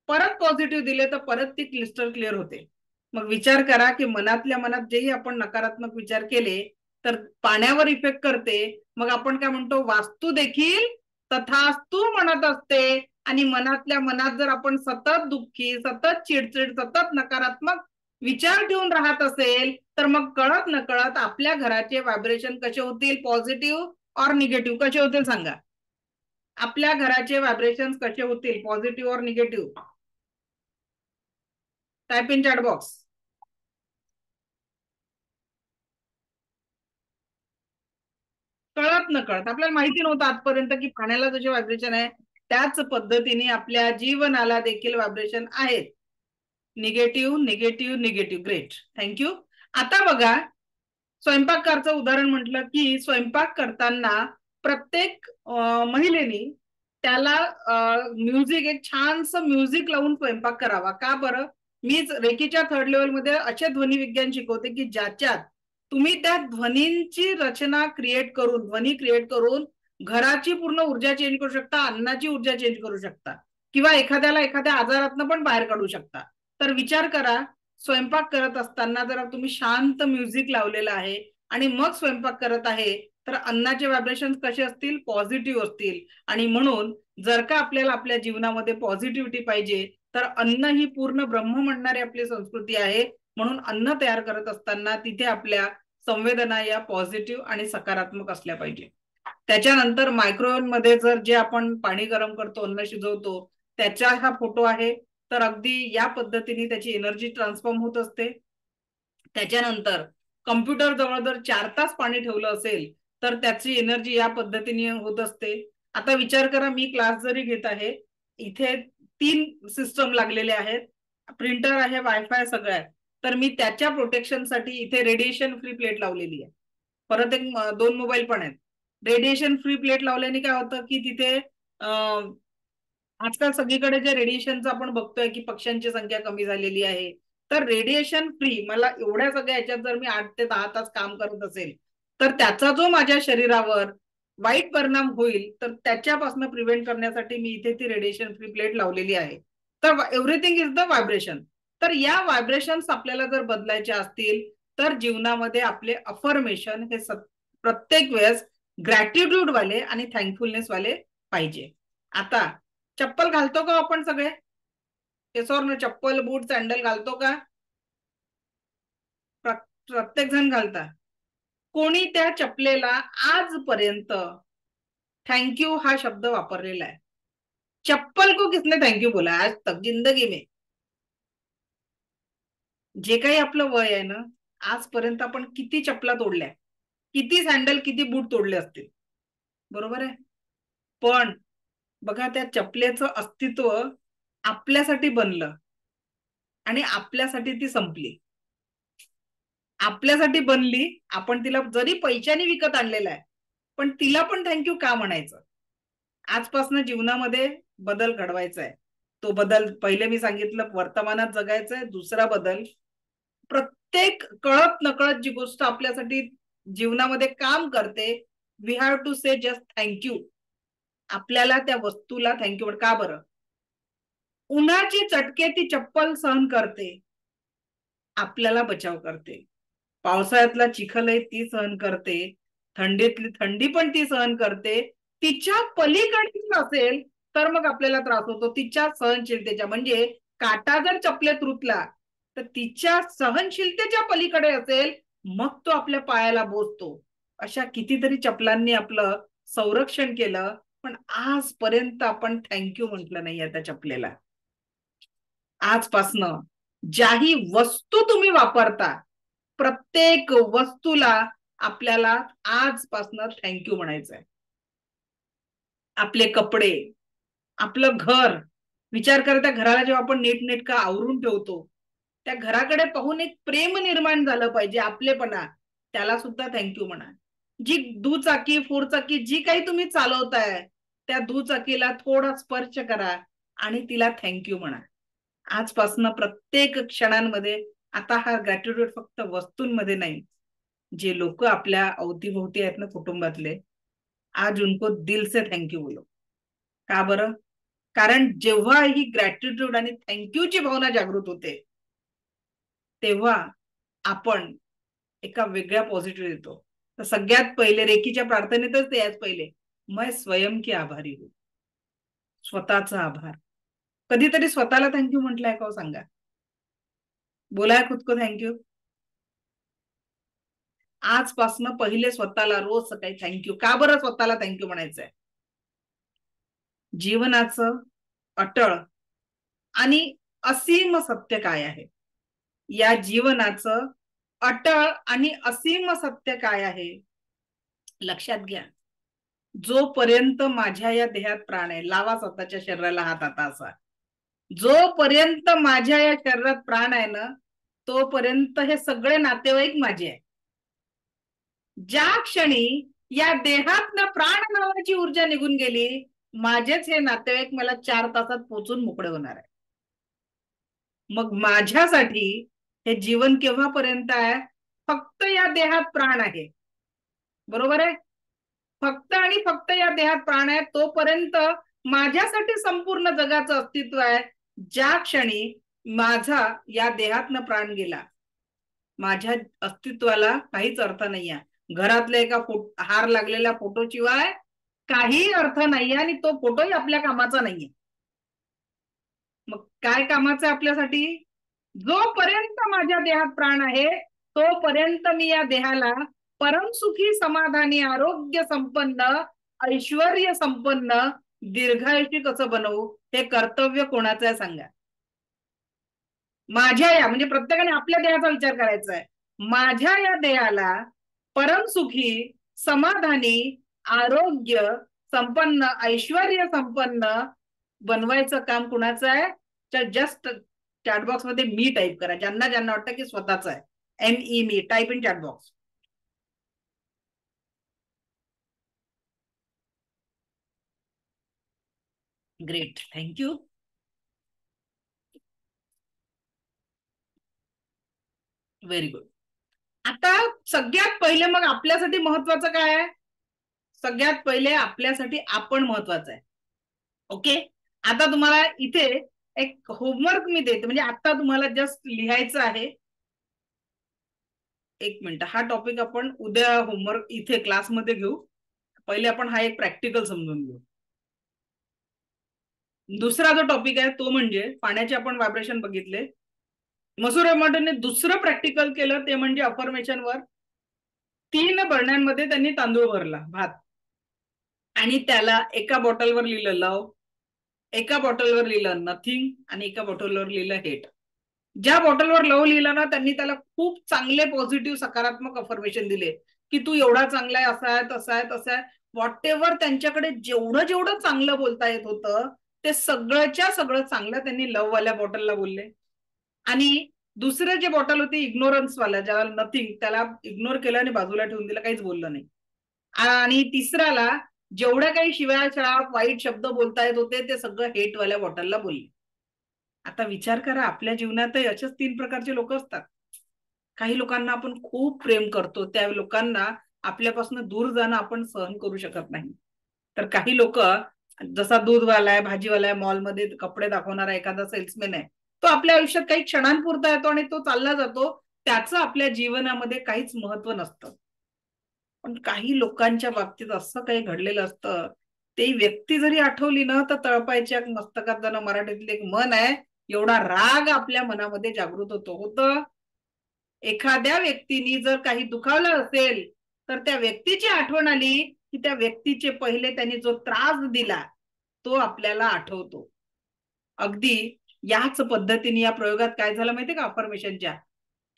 परत पॉझिटिव्ह दिले तर परत ती क्लिस्टर क्लिअर होते. मग विचार करा की मनातल्या मनात जेही आपण नकारात्मक विचार केले तर पाण्यावर इफेक्ट करते. मग आपण काय म्हणतो, वास्तू देखील तथास्तू म्हणत असते. आणि मनातल्या मनात जर आपण सतत दुःखी, सतत चिडचिड, सतत नकारात्मक विचार ठेवून राहत असेल तर मग कळत नकळत आपल्या घराचे व्हायब्रेशन कसे होतील, पॉझिटिव्ह और निगेटिव्ह कसे होतील सांगा. आपल्या घराचे व्हायब्रेशन कसे होतील, पॉझिटिव्ह और negative? Type in chat box. कळत नकळत आपल्याला माहिती नव्हतं आजपर्यंत की पाण्याला जसे व्हायब्रेशन आहे त्याच पद्धतीने आपल्या जीवनाला देखील व्हायब्रेशन आहेत. Negative negative negative. Great, thank you. आता बघा, स्वयंपाककारचं उदाहरण म्हटलं की स्वयंपाक करताना प्रत्येक महिलेनी त्याला म्युझिक, एक छानसं म्युझिक लावून स्वयंपाक करावा. का बरं? मीच रेकीच्या थर्ड लेवल मध्ये असे ध्वनी विज्ञान शिकवते की ज्याच्यात तुम्ही त्या ध्वनींची रचना क्रिएट करून, ध्वनी क्रिएट करून घराची पूर्ण ऊर्जा चेंज करू शकता, अन्नाची ऊर्जा चेंज करू शकता किंवा एखाद्याला एखाद्या आजारातनं पण बाहेर काढू शकता. तर विचार करा, स्वयंपाक करत असताना जर तुम्ही शांत म्युझिक लावलेलं आहे आणि मग स्वयंपाक करत आहे तर अन्नाचे व्हायब्रेशन कसे असतील, पॉझिटिव्ह असतील. आणि म्हणून जर का आपल्याला आपल्या जीवनामध्ये पॉझिटिव्हिटी पाहिजे तर अन्न ही पूर्ण ब्रह्म म्हणणारी आपली संस्कृती आहे. म्हणून अन्न तयार करत असताना तिथे आपल्या संवेदना या पॉझिटिव्ह आणि सकारात्मक असल्या पाहिजे. त्याच्यानंतर मायक्रोवेव्ह मध्ये जर जे आपण पाणी गरम करतो, अन्न शिजवतो, त्याचा हा फोटो आहे. तर अगदी या पद्धतीने त्याची एनर्जी ट्रान्सफॉर्म होत असते. त्याच्यानंतर कम्प्युटर जवळ जर 4 तास पाणी ठेवलं असेल तर त्याची एनर्जी या पद्धतीने होत असते. आता विचार करा, मी क्लास जरी घेत आहे, इथे 3 सिस्टम लागलेले आहेत प्रिंटर आहे, वायफाय सगळं आहे, तर मी त्याच्या प्रोटेक्शनसाठी इथे रेडिएशन फ्री प्लेट लावलेली आहे. परत एक 2 मोबाईल पण आहेत. रेडिएशन फ्री प्लेट लावल्याने काय होतं की तिथे आजकाल सगळीकडे जे रेडिएशनचं आपण बघतोय की पक्ष्यांची संख्या कमी झालेली आहे, तर रेडिएशन फ्री मला एवढ्या सगळ्या ह्याच्यात जर मी 8 ते 10 तास काम करत असेल तर त्याचा जो माझ्या शरीरावर वाईट परिणाम होईल तर त्याच्यापासून प्रिव्हेंट करण्यासाठी मी इथे ती रेडिएशन फ्री प्लेट लावलेली आहे. तर एव्हरीथिंग इज द व्हायब्रेशन. तर या व्हायब्रेशन्स आपल्याला जर बदलायचे असतील तर जीवनामध्ये आपले अफर्मेशन हे प्रत्येक वेळेस ग्रॅटिट्यूड वाले आणि थँकफुलनेस वाले पाहिजे. आता चप्पल घालतो का आपण सगळे? केसोर चप्पल, बूट, सँडल घालतो का? प्रत्येक जण घालता. कोणी त्या चपलेला आजपर्यंत थँक्यू हा शब्द वापरलेला आहे? चप्पल को किसने थँक्यू बोला आज तक जिंदगी में? जे काही आपलं वय आहे ना, आजपर्यंत आपण किती चपला तोडल्या, किती सँडल, किती बूट तोडले असतील, बरोबर आहे? पण बघा त्या चपलेचं अस्तित्व आपल्यासाठी बनलं आणि आपल्यासाठी ती संपली. आपल्यासाठी बनली, आपण तिला जरी पैशाने विकत आणलेला आहे, पण तिला पण थँक्यू का म्हणायचं? आजपासून जीवनामध्ये बदल घडवायचा आहे. तो बदल पहिले मी सांगितलं वर्तमानात जगायचा आहे. दुसरा बदल प्रत्येक कळत नकळत जी गोष्ट आपल्यासाठी जीवनामध्ये काम करते, we have to say just thank you. आपल्याला त्या वस्तूला थँक्यू. का बरं? उन्हाची चटके ती चप्पल सहन करते, आपल्याला बचाव करते. पावसाळ्यातला चिखलही ती सहन करते, थंडीतली थंडी पण ती सहन करते. तिच्या पलीकडची असेल तर मग आपल्याला त्रास होतो. तिच्या सहनशीलतेच्या, म्हणजे काटा जर चपलेत रुतला तर तिच्या सहनशीलतेच्या पलीकडे असेल मग तो आपल्या पायाला बोचतो. अशा कितीतरी चपलांनी आपलं संरक्षण केलं, पण आजपर्यंत आपण थँक्यू म्हटलं नाही त्या चपलेला. आजपासनं ज्याही वस्तू तुम्ही वापरता प्रत्येक वस्तूला आपल्याला आजपासनं थँक्यू म्हणायचंय. आपले कपडे, आपलं घर, विचार करता घराला जेव्हा आपण नीटनेटका आवरून ठेवतो त्या घराकडे पाहून एक प्रेम निर्माण झालं पाहिजे, आपलेपणा, त्याला सुद्धा थँक्यू म्हणा. जी दुचाकी, फोरचाकी जी काही तुम्ही चालवताय त्या दुचाकीला थोडा स्पर्श करा आणि तिला थँक्यू म्हणा. आजपासनं प्रत्येक क्षणांमध्ये, आता हा ग्रॅटिट्यूड फक्त वस्तूंमध्ये नाही, जे लोक आपल्या अवतीभोवती आहेत ना कुटुंबातले, आज उनको दिल से थँक्यू बोलो. का बरं? कारण जेव्हा ही ग्रॅटिट्यूड आणि थँक्यूची भावना जागृत होते तेव्हा आपण एका वेगळ्या पॉझिटिव्ह येतो. तर सगळ्यात पहिले रेकीच्या प्रार्थनेतच ते याच पहिले, मैं स्वयं की आभारी हूं. स्वतःचा आभार. कधीतरी स्वतःला थँक्यू म्हटलंय का सांगा? बोलाय खुद को थँक्यू. आजपासनं पहिले स्वतःला रोज सकाळी थँक्यू. का बरं स्वतःला थँक्यू म्हणायचंय? जीवनाचं अटळ आणि असीम सत्य काय आहे? या जीवनाचं अटळ आणि असीम सत्य काय आहे? लक्षात घ्या. जोपर्यंत माझ्या या देहात प्राण आहे, लावा स्वतःच्या शरीराला हात आता असा, जोपर्यंत माझ्या या शरीरात प्राण आहे ना तोपर्यंत हे सगळे नातेवाईक माझे आहे. ज्या क्षणी या देहात प्राण नावाची ऊर्जा निघून गेली, माझेच हे नातेवाईक मला 4 तासात पोचून मोकळे होणार आहे. मग माझ्यासाठी हे जीवन केव्हापर्यंत आहे? फक्त या देहात प्राण आहे, बरोबर आहे? फक्त आणि फक्त या देहात प्राण आहे तोपर्यंत माझ्यासाठी संपूर्ण जगाचं अस्तित्व आहे. ज्या क्षणी माझा या देहातनं प्राण गेला, माझ्या अस्तित्वाला काहीच अर्थ नाहीये. घरातल्या एका हार लागलेल्या फोटोशिवाय काही अर्थ नाहीये आणि तो फोटोही आपल्या कामाचा नाहीये. मग काय कामाचं आहे आपल्यासाठी? जोपर्यंत माझ्या देहात प्राण आहे तोपर्यंत मी या देहाला परमसुखी, समाधानी, आरोग्य संपन्न, ऐश्वर्य संपन्न, दीर्घायुषी कसं बनवू हे कर्तव्य कोणाचं आहे सांगा? माझ्या या, म्हणजे प्रत्येकाने आपल्या देहाचा विचार करायचा आहे. माझ्या या देहाला परमसुखी, समाधानी, आरोग्य संपन्न, ऐश्वर्य संपन्न बनवायचं काम कुणाचं आहे? जस्ट चॅटबॉक्स मध्ये मी टाईप करा, ज्यांना ज्यांना वाटतं की स्वतःच आहे. ME me, type in chatbox. Great, thank you. Very good. आता सगळ्यात पहिले मग आपल्यासाठी महत्वाचं काय आहे? सगळ्यात पहिले आपल्यासाठी आपण महत्वाचं आहे. ओके, आता तुम्हाला इथे एक होमवर्क मी देते, म्हणजे आता तुम्हाला जस्ट लिहायचं आहे. एक मिनिट, हा टॉपिक आपण उद्या होमवर्क इथे क्लासमध्ये घेऊ. पहिले आपण हा एक प्रॅक्टिकल समजून घेऊ. दुसरा जो टॉपिक आहे तो म्हणजे पाण्याचे आपण व्हायब्रेशन बघितले. मसूर एमॉर्टनने दुसरं प्रॅक्टिकल केलं ते म्हणजे अफर्मेशनवर. 3 बरण्यांमध्ये त्यांनी तांदूळ भरला, भात, आणि त्याला एका बॉटलवर लिहिलं लव, एका बॉटलवर लिहिलं नथिंग, आणि एका बॉटलवर लिहिलं हेट. ज्या बॉटलवर लव लिहिलं ना, त्यांनी त्याला खूप चांगले पॉझिटिव्ह सकारात्मक अफर्मेशन दिले की तू एवढा चांगला आहे, असा आहे, तसा आहे, तसा आहे. व्हॉट एव्हर त्यांच्याकडे जेवढं जेवढं चांगलं बोलता येत होतं ते सगळंच्या सगळं चांगलं त्यांनी लव वाल्या बॉटलला बोलले. आणि दुसरं जे बॉटल होती इग्नोरन्स वाला, ज्याला नथिंग, त्याला इग्नोर केलं आणि बाजूला ठेवून दिलं, काहीच बोललं नाही. आणि तिसऱ्याला जेवढ्या काही शिवाय श्राप वाईट शब्द बोलता येत होते ते सगळं हेटवाल्या बॉटलला बोलले. आता विचार करा, आपल्या जीवनातही असेच 3 प्रकारचे लोक असतात. काही लोकांना आपण खूप प्रेम करतो, त्या लोकांना आपल्यापासून दूर जाणं आपण सहन करू शकत नाही. तर काही लोक, जसा दूधवाला आहे, भाजीवाला आहे, मॉलमध्ये कपडे दाखवणारा एखादा सेल्समॅन आहे, तो आपल्या आयुष्यात काही क्षणांपुरता येतो आणि तो चालला जातो, त्याचं आपल्या जीवनामध्ये काहीच महत्व नसतं. पण काही लोकांच्या बाबतीत असं काही घडलेलं असतं, ती व्यक्ती जरी आठवली ना तर तळपायच्या मस्तकात जाणं, मराठीतले एक मन आहे, एवढा राग आपल्या मनामध्ये जागृत होतं. एखाद्या व्यक्तीने जर काही दुखावलं असेल तर त्या व्यक्तीची आठवण आली की त्या व्यक्तीचे पहिले त्यांनी जो त्रास दिला तो आपल्याला आठवतो. अगदी याच पद्धतीने या प्रयोगात काय झालं माहितीये का अफर्मेशनच्या,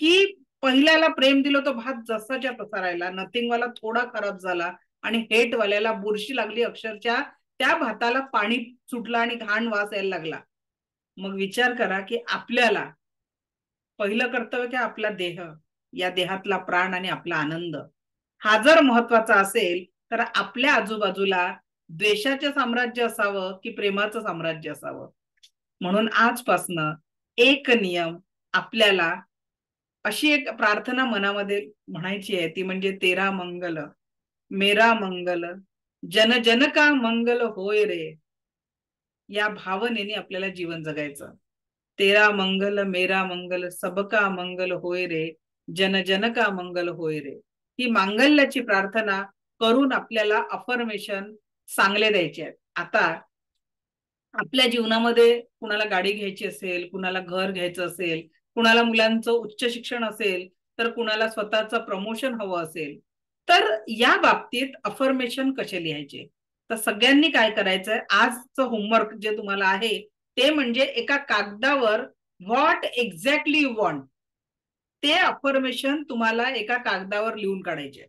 की पहिल्याला प्रेम दिलं तो भात जसाच्या तसा राहिला, नथिंग वाला थोडा खराब झाला, आणि हेट वाल्याला बुरशी लागली, अक्षरशः त्या भाताला पाणी सुटलं आणि घाण वास यायला लागला. मग विचार करा की आपल्याला पहिलं कर्तव्य काय, आपला देह, या देहातला प्राण आणि आपला आनंद हा जर महत्वाचा असेल तर आपल्या आजूबाजूला द्वेषाचे साम्राज्य असावं की प्रेमाचं साम्राज्य असावं. म्हणून आजपासनं एक नियम आपल्याला, अशी एक प्रार्थना मनामध्ये म्हणायची आहे, ती म्हणजे तेरा मंगल मेरा मंगल जन जन का मंगल होय रे, या भावनेने आपल्याला जीवन जगायचं. तेरा मंगल मेरा मंगल सबका मंगल होय रे, जन जन का मंगल होय रे, ही मांगल्याची प्रार्थना करून आपल्याला अफर्मेशन चांगले द्यायचे आहेत. आता आपल्या जीवनामध्ये कुणाला गाडी घ्यायची असेल, कुणाला घर घ्यायचं असेल, कुणाला मुलांचं उच्च शिक्षण असेल, तर कुणाला स्वतःचं प्रमोशन हवं असेल, तर या बाबतीत अफर्मेशन कसे लिहायचे, तर सगळ्यांनी काय करायचंय, आजचं होमवर्क जे तुम्हाला आहे ते म्हणजे एका कागदावर व्हॉट एक्झॅक्टली यू वॉन्ट, ते अफर्मेशन तुम्हाला एका कागदावर लिहून काढायचे.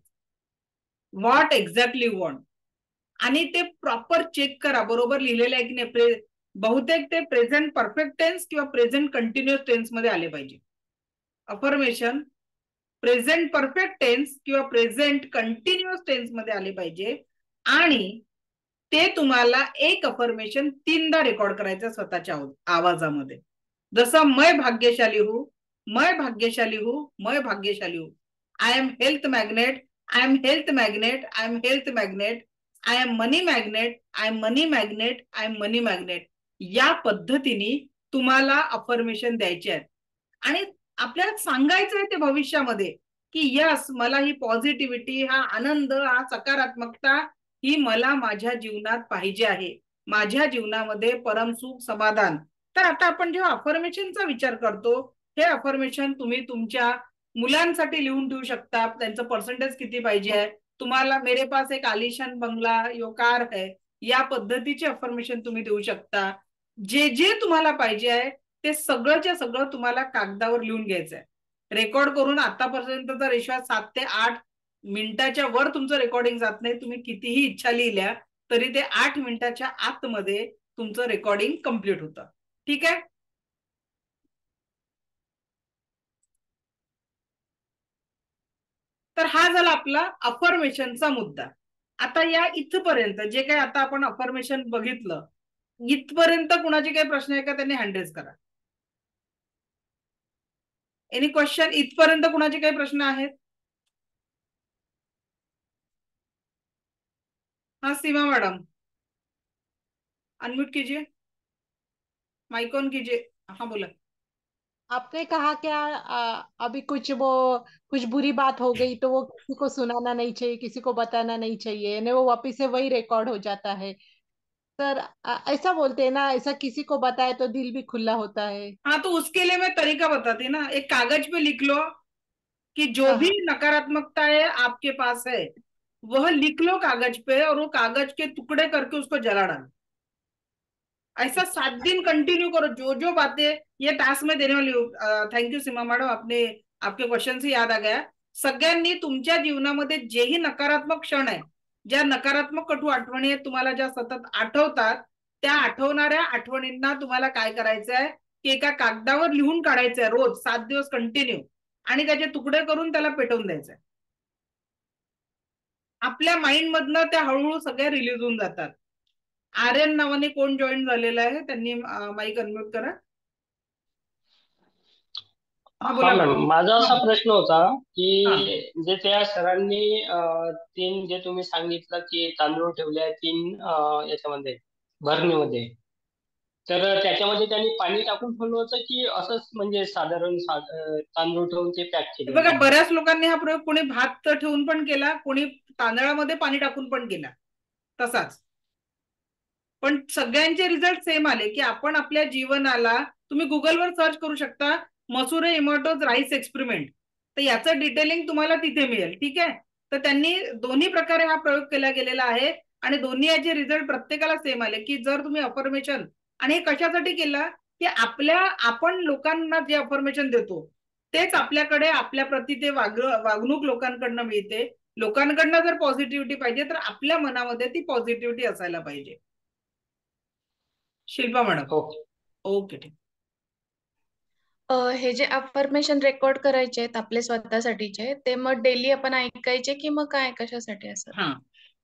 व्हॉट एक्झॅक्टली यू वॉन्ट, आणि ते प्रॉपर चेक करा बरोबर लिहिलेलं आहे की नाही. बहुतेक ते प्रेझेंट परफेक्ट टेन्स किंवा प्रेझेंट कंटिन्युअस टेन्स मध्ये आले पाहिजे. अफर्मेशन प्रेझेंट परफेक्ट टेन्स किंवा प्रेझेंट कंटिन्युअस टेन्स मध्ये आले पाहिजे, आणि ते तुम्हाला एक अफर्मेशन 3दा रेकॉर्ड करायचं स्वतःच्या आवाजामध्ये. जसं मैं भाग्यशाली हूं, मैं भाग्यशाली हूं, मैं भाग्यशाली हूं, I am health magnet, I am health magnet, I am health magnet, I am money magnet, I am money magnet, I am money magnet, या पद्धतीने तुम्हाला अफर्मेशन द्यायचे आहेत. आणि आपल्याला सांगायचं आहे ते भविष्यामध्ये की यस, मला ही पॉझिटिव्हिटी, हा आनंद, हा सकारात्मकता ही मला माझ्या जीवनात पाहिजे आहे, माझ्या जीवनामध्ये परमसुख समाधान. तर आता आपण जेव्हा अफर्मेशनचा विचार करतो, हे अफर्मेशन तुम्ही तुमच्या मुलांसाठी लिहून ठेवू शकता. त्यांचं पर्सेंटेज किती पाहिजे आहे तुम्हाला, मेरे पास एक आलिशान बंगला, यो कार है, या पद्धतीचे अफर्मेशन तुम्ही देऊ शकता. जे जे तुम्हाला पाहिजे आहे ते सगळंच्या सगळं तुम्हाला कागदावर लिहून घ्यायचं आहे, रेकॉर्ड करून. आतापर्यंतचा रेशो 7 ते 8 मिनिटाच्या वर तुमचं रेकॉर्डिंग जात नाही. तुम्ही कितीही इच्छा लिहिल्या तरी ते 8 मिनिटाच्या आतमध्ये तुमचं रेकॉर्डिंग कम्प्लीट होतं. ठीक आहे. तर हा झाला आपला अफर्मेशनचा मुद्दा. आता या इथपर्यंत जे काही आता आपण अफर्मेशन बघितलं, इथपर्यंत कुणाचे काही प्रश्न आहे का? त्यांनी हँड रेज करा. Any question? इथपर्यंत कुणाचे काही प्रश्न आहेत? हाँ सीमा मैडम, अनम्यूट कीजिए, माइक ऑन कीजिए. हाँ बोला. आपने कहा क्या अभी कुछ बुरी बात हो गई तो वो किसी को सुनाना नहीं चाहिए, किसी को बताना नहीं चाहिए, यानी वो वापिस से वही रिकॉर्ड हो जाता है. सर ऐसा बोलते हैं ना, ऐसा किसी को बताए तो दिल भी खुला होता है. हाँ, तो उसके लिए मैं तरीका बताती ना, एक कागज पे लिख लो कि जो हाँ, भी नकारात्मकता है आपके पास है वह लिख लो कागज पे, और वो कागज के टुकड़े करके उसको जला डालो. ऐसा 7 दिन कंटिन्यू करो. जो जो बातें ये टास्क में देने वाली हूँ. थँक्यू सीमा मॅडम, आपने आपके क्वेश्चन से याद आ गया. सगळ्यांनी तुमच्या जीवनामध्ये जेही नकारात्मक क्षण आहे, ज्या नकारात्मक कटू आठवणी आहेत तुम्हाला, ज्या सतत आठवतात, त्या आठवणाऱ्या आठवणींना तुम्हाला काय करायचं आहे की एका कागदावर लिहून काढायचंय रोज 7 दिवस कंटिन्यू, आणि त्याचे तुकडे करून त्याला पेटवून द्यायचंय. आपल्या माइंड मधनं त्या हळूहळू सगळ्या रिलीज होऊन जातात. आर्यन नावाने कोण जॉईन झालेला आहे त्यांनी माईक अनम्यूट करा. हा हा बोला मॅम, मॅडम. माझा असा प्रश्न होता हा. की जे त्या सरांनी 3 जे तुम्ही सांगितलं की तांदूळ ठेवले आहे 3 याच्यामध्ये भरणीमध्ये, तर त्याच्यामध्ये त्यांनी पाणी टाकून ठेवलं होतं की असंच म्हणजे साधारण तांदूळ ठेवून ते पॅक हे केलेलं बघा, आहे? बऱ्याच लोकांनी हा प्रयोग, कोणी भात ठेवून पण केला, कोणी तांदळामध्ये पाणी टाकून पण केला तसाच, पण सगळ्यांचे रिझल्ट सेम आले की आपण आपल्या जीवनाला, तुम्ही गुगलवर सर्च करू शकता मसुरे इमोटोज राईस एक्सपेरिमेंट, तर याचं डिटेलिंग तुम्हाला तिथे मिळेल. ठीक आहे. तर त्यांनी दोन्ही प्रकारे हा प्रयोग केला गेलेला आहे आणि दोन्ही याचे रिझल्ट प्रत्येकाला सेम आले की जर तुम्ही अफर्मेशन, आणि हे कशासाठी केलं की आपण लोकांना जे अफर्मेशन देतो तेच आपल्याकडे आपल्या प्रती ते वागणूक लोकांकडनं मिळते. लोकांकडनं जर पॉझिटिव्हिटी पाहिजे तर आपल्या मनामध्ये ती पॉझिटिव्हिटी असायला पाहिजे. शिल्पा मॅडम. ओके. ओके, ठीक. हे जे अफर्मेशन रेकॉर्ड करायचे आहेत आपले स्वतःसाठीचे, ते मग डेली आपण ऐकायचे की मग काय, कशासाठी असं? हा,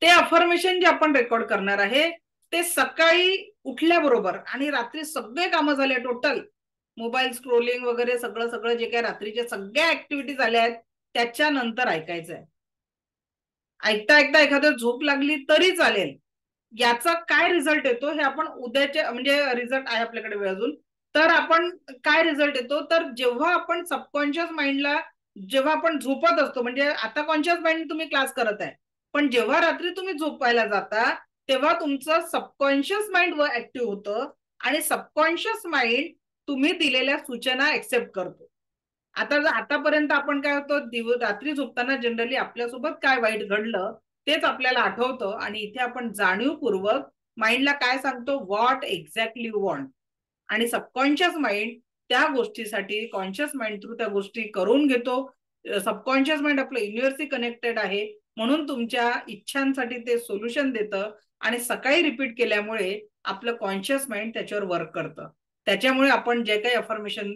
ते अफर्मेशन जे आपण रेकॉर्ड करणार आहे ते सकाळी उठल्याबरोबर आणि रात्री सगळे कामं झाले, टोटल मोबाईल स्क्रोलिंग वगैरे सगळं सगळं जे काही रात्रीच्या सगळ्या ऍक्टिव्हिटी झाल्या आहेत त्याच्यानंतर ऐकायचं आहे. ऐकता ऐकता एखाद्या झोप लागली तरी चालेल. याचा काय रिझल्ट येतो हे आपण उद्याच्या, म्हणजे रिझल्ट आहे आपल्याकडे वेळ अजून, तर आपण काय रिझल्ट येतो, तर जेव्हा आपण सबकॉन्शियस माइंडला, जेव्हा आपण झोपत असतो, म्हणजे आता कॉन्शियस माइंड तुम्ही क्लास करत आहे, पण जेव्हा रात्री तुम्ही झोपायला जाता तेव्हा तुमचं सबकॉन्शियस माइंड वर ऍक्टिव्ह होतं आणि सबकॉन्शियस माइंड तुम्ही दिलेल्या सूचना एक्सेप्ट करतो. आता आतापर्यंत आपण काय होतो, रात्री झोपताना जनरली आपल्यासोबत काय वाईट घडलं तेच आपल्याला आठवतं, आणि इथे आपण जाणीवपूर्वक माइंडला काय सांगतो, व्हॉट एक्झॅक्टली यू वॉन्ट, आणि सबकॉन्शियस माइंड त्या गोष्टीसाठी कॉन्शियस माइंड थ्रू त्या गोष्टी करून घेतो. सबकॉन्शियस माइंड आपलं युनिव्हर्सशी कनेक्टेड आहे म्हणून तुमच्या इच्छांसाठी ते सोल्युशन देतं, आणि सकाळी रिपीट केल्यामुळे आपलं कॉन्शियस माइंड त्याच्यावर वर्क करतं. त्याच्यामुळे आपण जे काही अफर्मेशन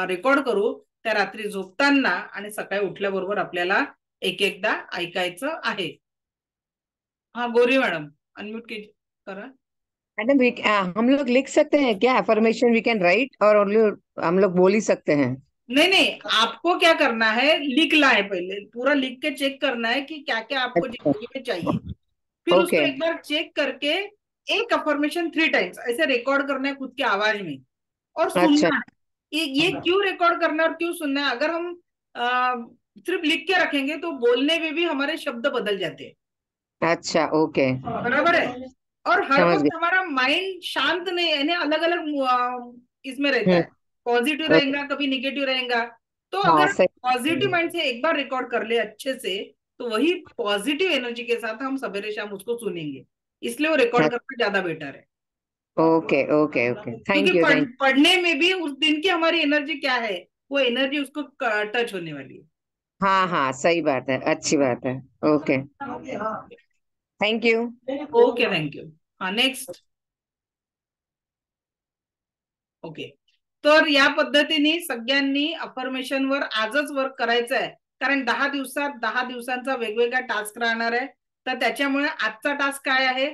रेकॉर्ड करू त्या रात्री झोपताना आणि सकाळी उठल्याबरोबर आपल्याला एक एकदा ऐकायचं आहे. हाँ गौरी मैडम, अनम्यूट करा. मैडम हम लोग लिख सकते हैं क्या अफर्मेशन? वी कैन राइट और हम लोग बोल ही सकते हैं? नहीं नहीं, आपको क्या करना है, लिखना है, पहले पूरा लिख के चेक करना है कि क्या क्या आपको अच्छा, जिंदगी में चाहिए, फिर उसको ओके, एक बार चेक करके एक अफर्मेशन 3 टाइम्स ऐसे रिकॉर्ड करना है खुद की आवाज में और अच्छा, सुनना है. ये क्यों रिकॉर्ड करना है और क्यों सुनना है? अगर हम सिर्फ लिख के रखेंगे तो बोलने में भी हमारे शब्द बदल जाते हैं. अच्छा, ओके, बराबर है. और हर समझ वक्त गए. हमारा माइंड शांत नहीं है, यानी अलग अलग इसमें रहता है. पॉजिटिव ओके, रहेगा, कभी निगेटिव रहेगा. तो हाँ अगर सही. पॉजिटिव माइंड से एक बार रिकॉर्ड कर ले अच्छे से, तो वही पॉजिटिव एनर्जी के साथ हम सवेरे शाम उसको सुनेंगे. इसलिए वो रिकॉर्ड करना ज्यादा बेटर है. ओके ओके ओके, थैंक क्योंकि यू, थैंक पढ़ने में भी उस दिन की हमारी एनर्जी क्या है, वो एनर्जी उसको टच होने वाली है. हाँ हाँ, सही बात है, अच्छी बात है. Okay, thank you. Okay, thank you. हा, नेक्स्ट. ओके, तर या पद्धतीने सगळ्यांनी अफर्मेशनवर आजच वर्क करायचं आहे, कारण 10 दिवसात 10 दिवसांचा वेगवेगळा टास्क राहणार आहे. तर त्याच्यामुळे आजचा टास्क काय आहे,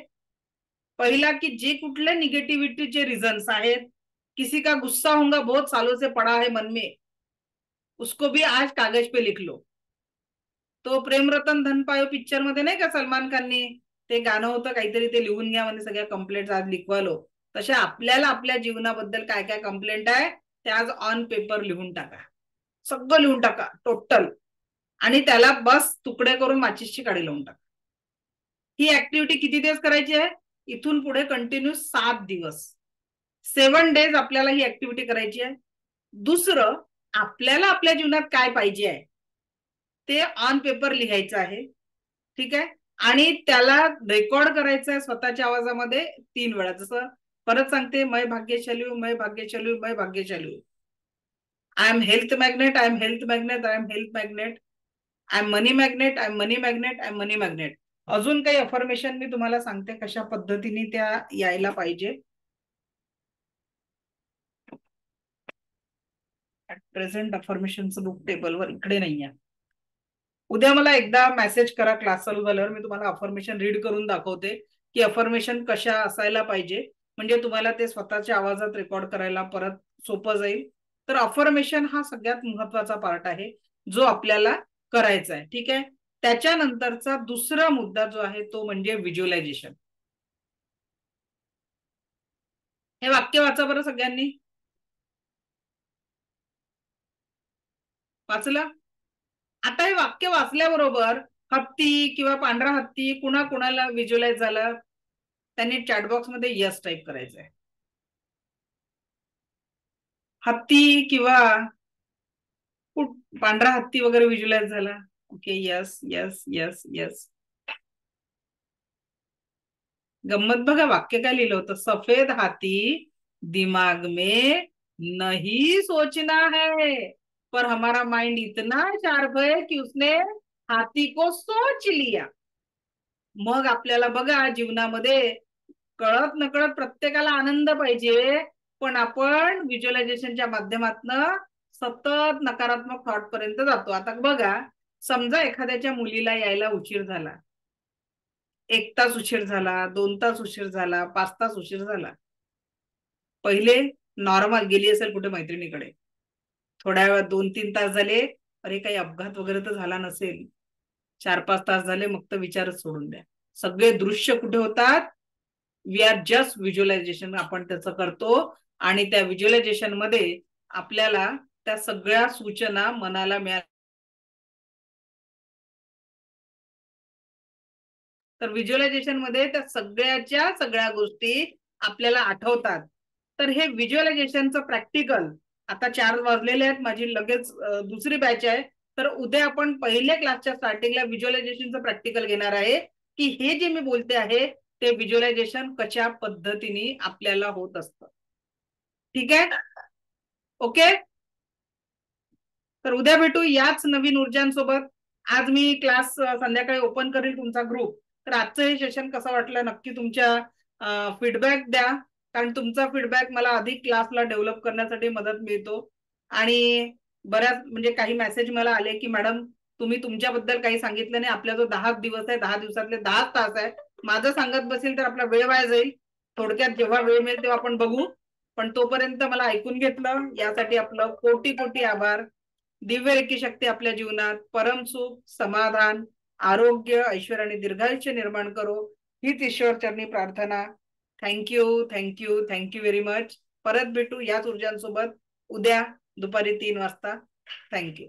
पहिला की जे कुठले निगेटिव्हिटीचे रिझन्स आहेत, किसी का गुस्सा होगा बहुत सालों से पड़ा है मन में, उसको भी आज कागज पे लिख लो. तो प्रेम रतन धन पायो पिक्चर मध्ये नाही का सलमान खाननी ते गाणं होतं काहीतरी, ते लिहून घ्या म्हणजे सगळ्या कंप्लेंट आज लिखवालो. तसे आपल्याला आपल्या जीवनाबद्दल काय काय कंप्लेंट आहे ते आज ऑन पेपर लिहून टाका, सगळं लिहून टाका टोटल, आणि त्याला बस तुकडे करून माचीसची काडी लावून टाका. ही ऍक्टिव्हिटी किती दिवस करायची आहे, इथून पुढे कंटिन्यू 7 दिवस, 7 डेज आपल्याला ही ऍक्टिव्हिटी करायची आहे. दुसरं, आपल्याला आपल्या जीवनात काय पाहिजे आहे ते ऑन पेपर लिहायचं आहे. ठीक आहे, आणि त्याला रेकॉर्ड करायचं आहे स्वतःच्या आवाजामध्ये 3 वेळा. जसं परत सांगते, मैं भाग्यशाली हूं, मैं भाग्यशाली हूं, मैं भाग्यशाली हूं. I am health magnet, I am health magnet, I am health magnet, I am money magnet, I am money magnet, I am money magnet. अजून काही अफर्मेशन मी तुम्हाला सांगते कशा पद्धतीने त्या यायला पाहिजे. प्रेझेंट अफर्मेशनचं बुक टेबलवर इकडे नाही आहे. उद्या मला एकदा मेसेज करा क्लास चालू झाल्यावर, मी तुम्हाला अफर्मेशन रीड करून दाखवते की अफर्मेशन कशा असायला पाहिजे, म्हणजे तुम्हाला ते स्वतःच्या आवाजात रेकॉर्ड करायला परत सोपं जाईल. तर अफर्मेशन हा सगळ्यात महत्वाचा पार्ट आहे जो आपल्याला करायचा आहे. ठीक आहे, त्याच्यानंतरचा दुसरा मुद्दा जो आहे तो म्हणजे व्हिज्युअलायझेशन. हे वाक्य वाचा बरं सगळ्यांनी. वाचलं? आता हे वाक्य वाचल्याबरोबर हत्ती किंवा पांढरा हत्ती कुणा कुणाला व्हिज्युअलाइज झालं त्यांनी चॅटबॉक्स मध्ये यस टाईप करायचंय. हत्ती किंवा पांढरा हत्ती वगैरे व्हिज्युअलाइज झाला. Okay, yes yes yes yes. गंमत बघा, वाक्य काय लिहिलं होतं, सफेद हाथी दिमाग में नहीं सोचना है, पर हमारा माइंड इतना शार्प है कि उसने हाथी को सोच लिया. मग आपल्याला बघा जीवनामध्ये कळत नकळत प्रत्येकाला आनंद पाहिजे, पण आपण व्हिज्युअलायझेशनच्या माध्यमातून सतत नकारात्मक थॉट पर्यंत जातो. आता बघा, समजा एखाद्याच्या मुलीला यायला उशीर झाला, 1 तास उशीर झाला, 2 तास उशीर झाला, 5 तास उशीर झाला. पहिले नॉर्मल गेली असेल कुठे मैत्रिणीकडे, थोड्या वेळात 2-3 तास झाले, अरे काही अपघात वगैरे तर झाला नसेल, 4-5 तास झाले, मग तर विचारच सोडून द्या. सगळे दृश्य कुठे होतात, वी आर जस्ट व्हिज्युअलायझेशन आपण त्याचं करतो, आणि त्या व्हिज्युअलायझेशन मध्ये आपल्याला त्या सगळ्या सूचना मनाला मिळाल्या. तर व्हिज्युअलायझेशन मध्ये त्या सगळ्याच्या सगळ्या गोष्टी आपल्याला आठवतात. तर हे व्हिज्युअलायझेशनचं प्रॅक्टिकल आता 4 वाजलेले आहेत, माझी लगेच दुसरी बॅच आहे. तर उद्या आपण पहिल्या क्लासच्या स्टार्टिंगला व्हिज्युअलायझेशनचं प्रॅक्टिकल घेणार आहे की हे जे मी बोलते आहे ते व्हिज्युअलायझेशन कशा पद्धतीने आपल्याला होत असतं. ठीक आहे, ओके. तर उद्या भेटू याच नवीन ऊर्जांसोबत. आज मी क्लास संध्याकाळी ओपन करेल तुमचा ग्रुप. तर आजचं हे सेशन कसं वाटलं नक्की तुमच्या फीडबॅक द्या, कारण तुमचा फीडबॅक मला अधिक क्लासला डेव्हलप करण्यासाठी मदत मिळतो. आणि बऱ्याच म्हणजे काही मेसेज मला आले की मॅडम तुम्ही तुमच्याबद्दल काही सांगितलं नाही, आपला जो 10 दिवस आहे 10 दिवसातले 10 तास आहे, माझं सांगत बसेल तर आपला वेळ वाया जाईल. थोडक्यात जेव्हा वेळ मिळेल तेव्हा आपण बघू, पण तोपर्यंत मला ऐकून घेतलं यासाठी आपलं कोटी कोटी आभार. दिव्य रेखी शक्ती आपल्या जीवनात परम सुख, समाधान, आरोग्य, ऐश्वर्य आणि दीर्घायुष्य निर्माण करो, हीच ईश्वर चरणी प्रार्थना. Thank you thank you thank you very much. परत भेटू याच ऊर्जांसोबत उद्या दुपारी 3 वाजता. थँक्यू.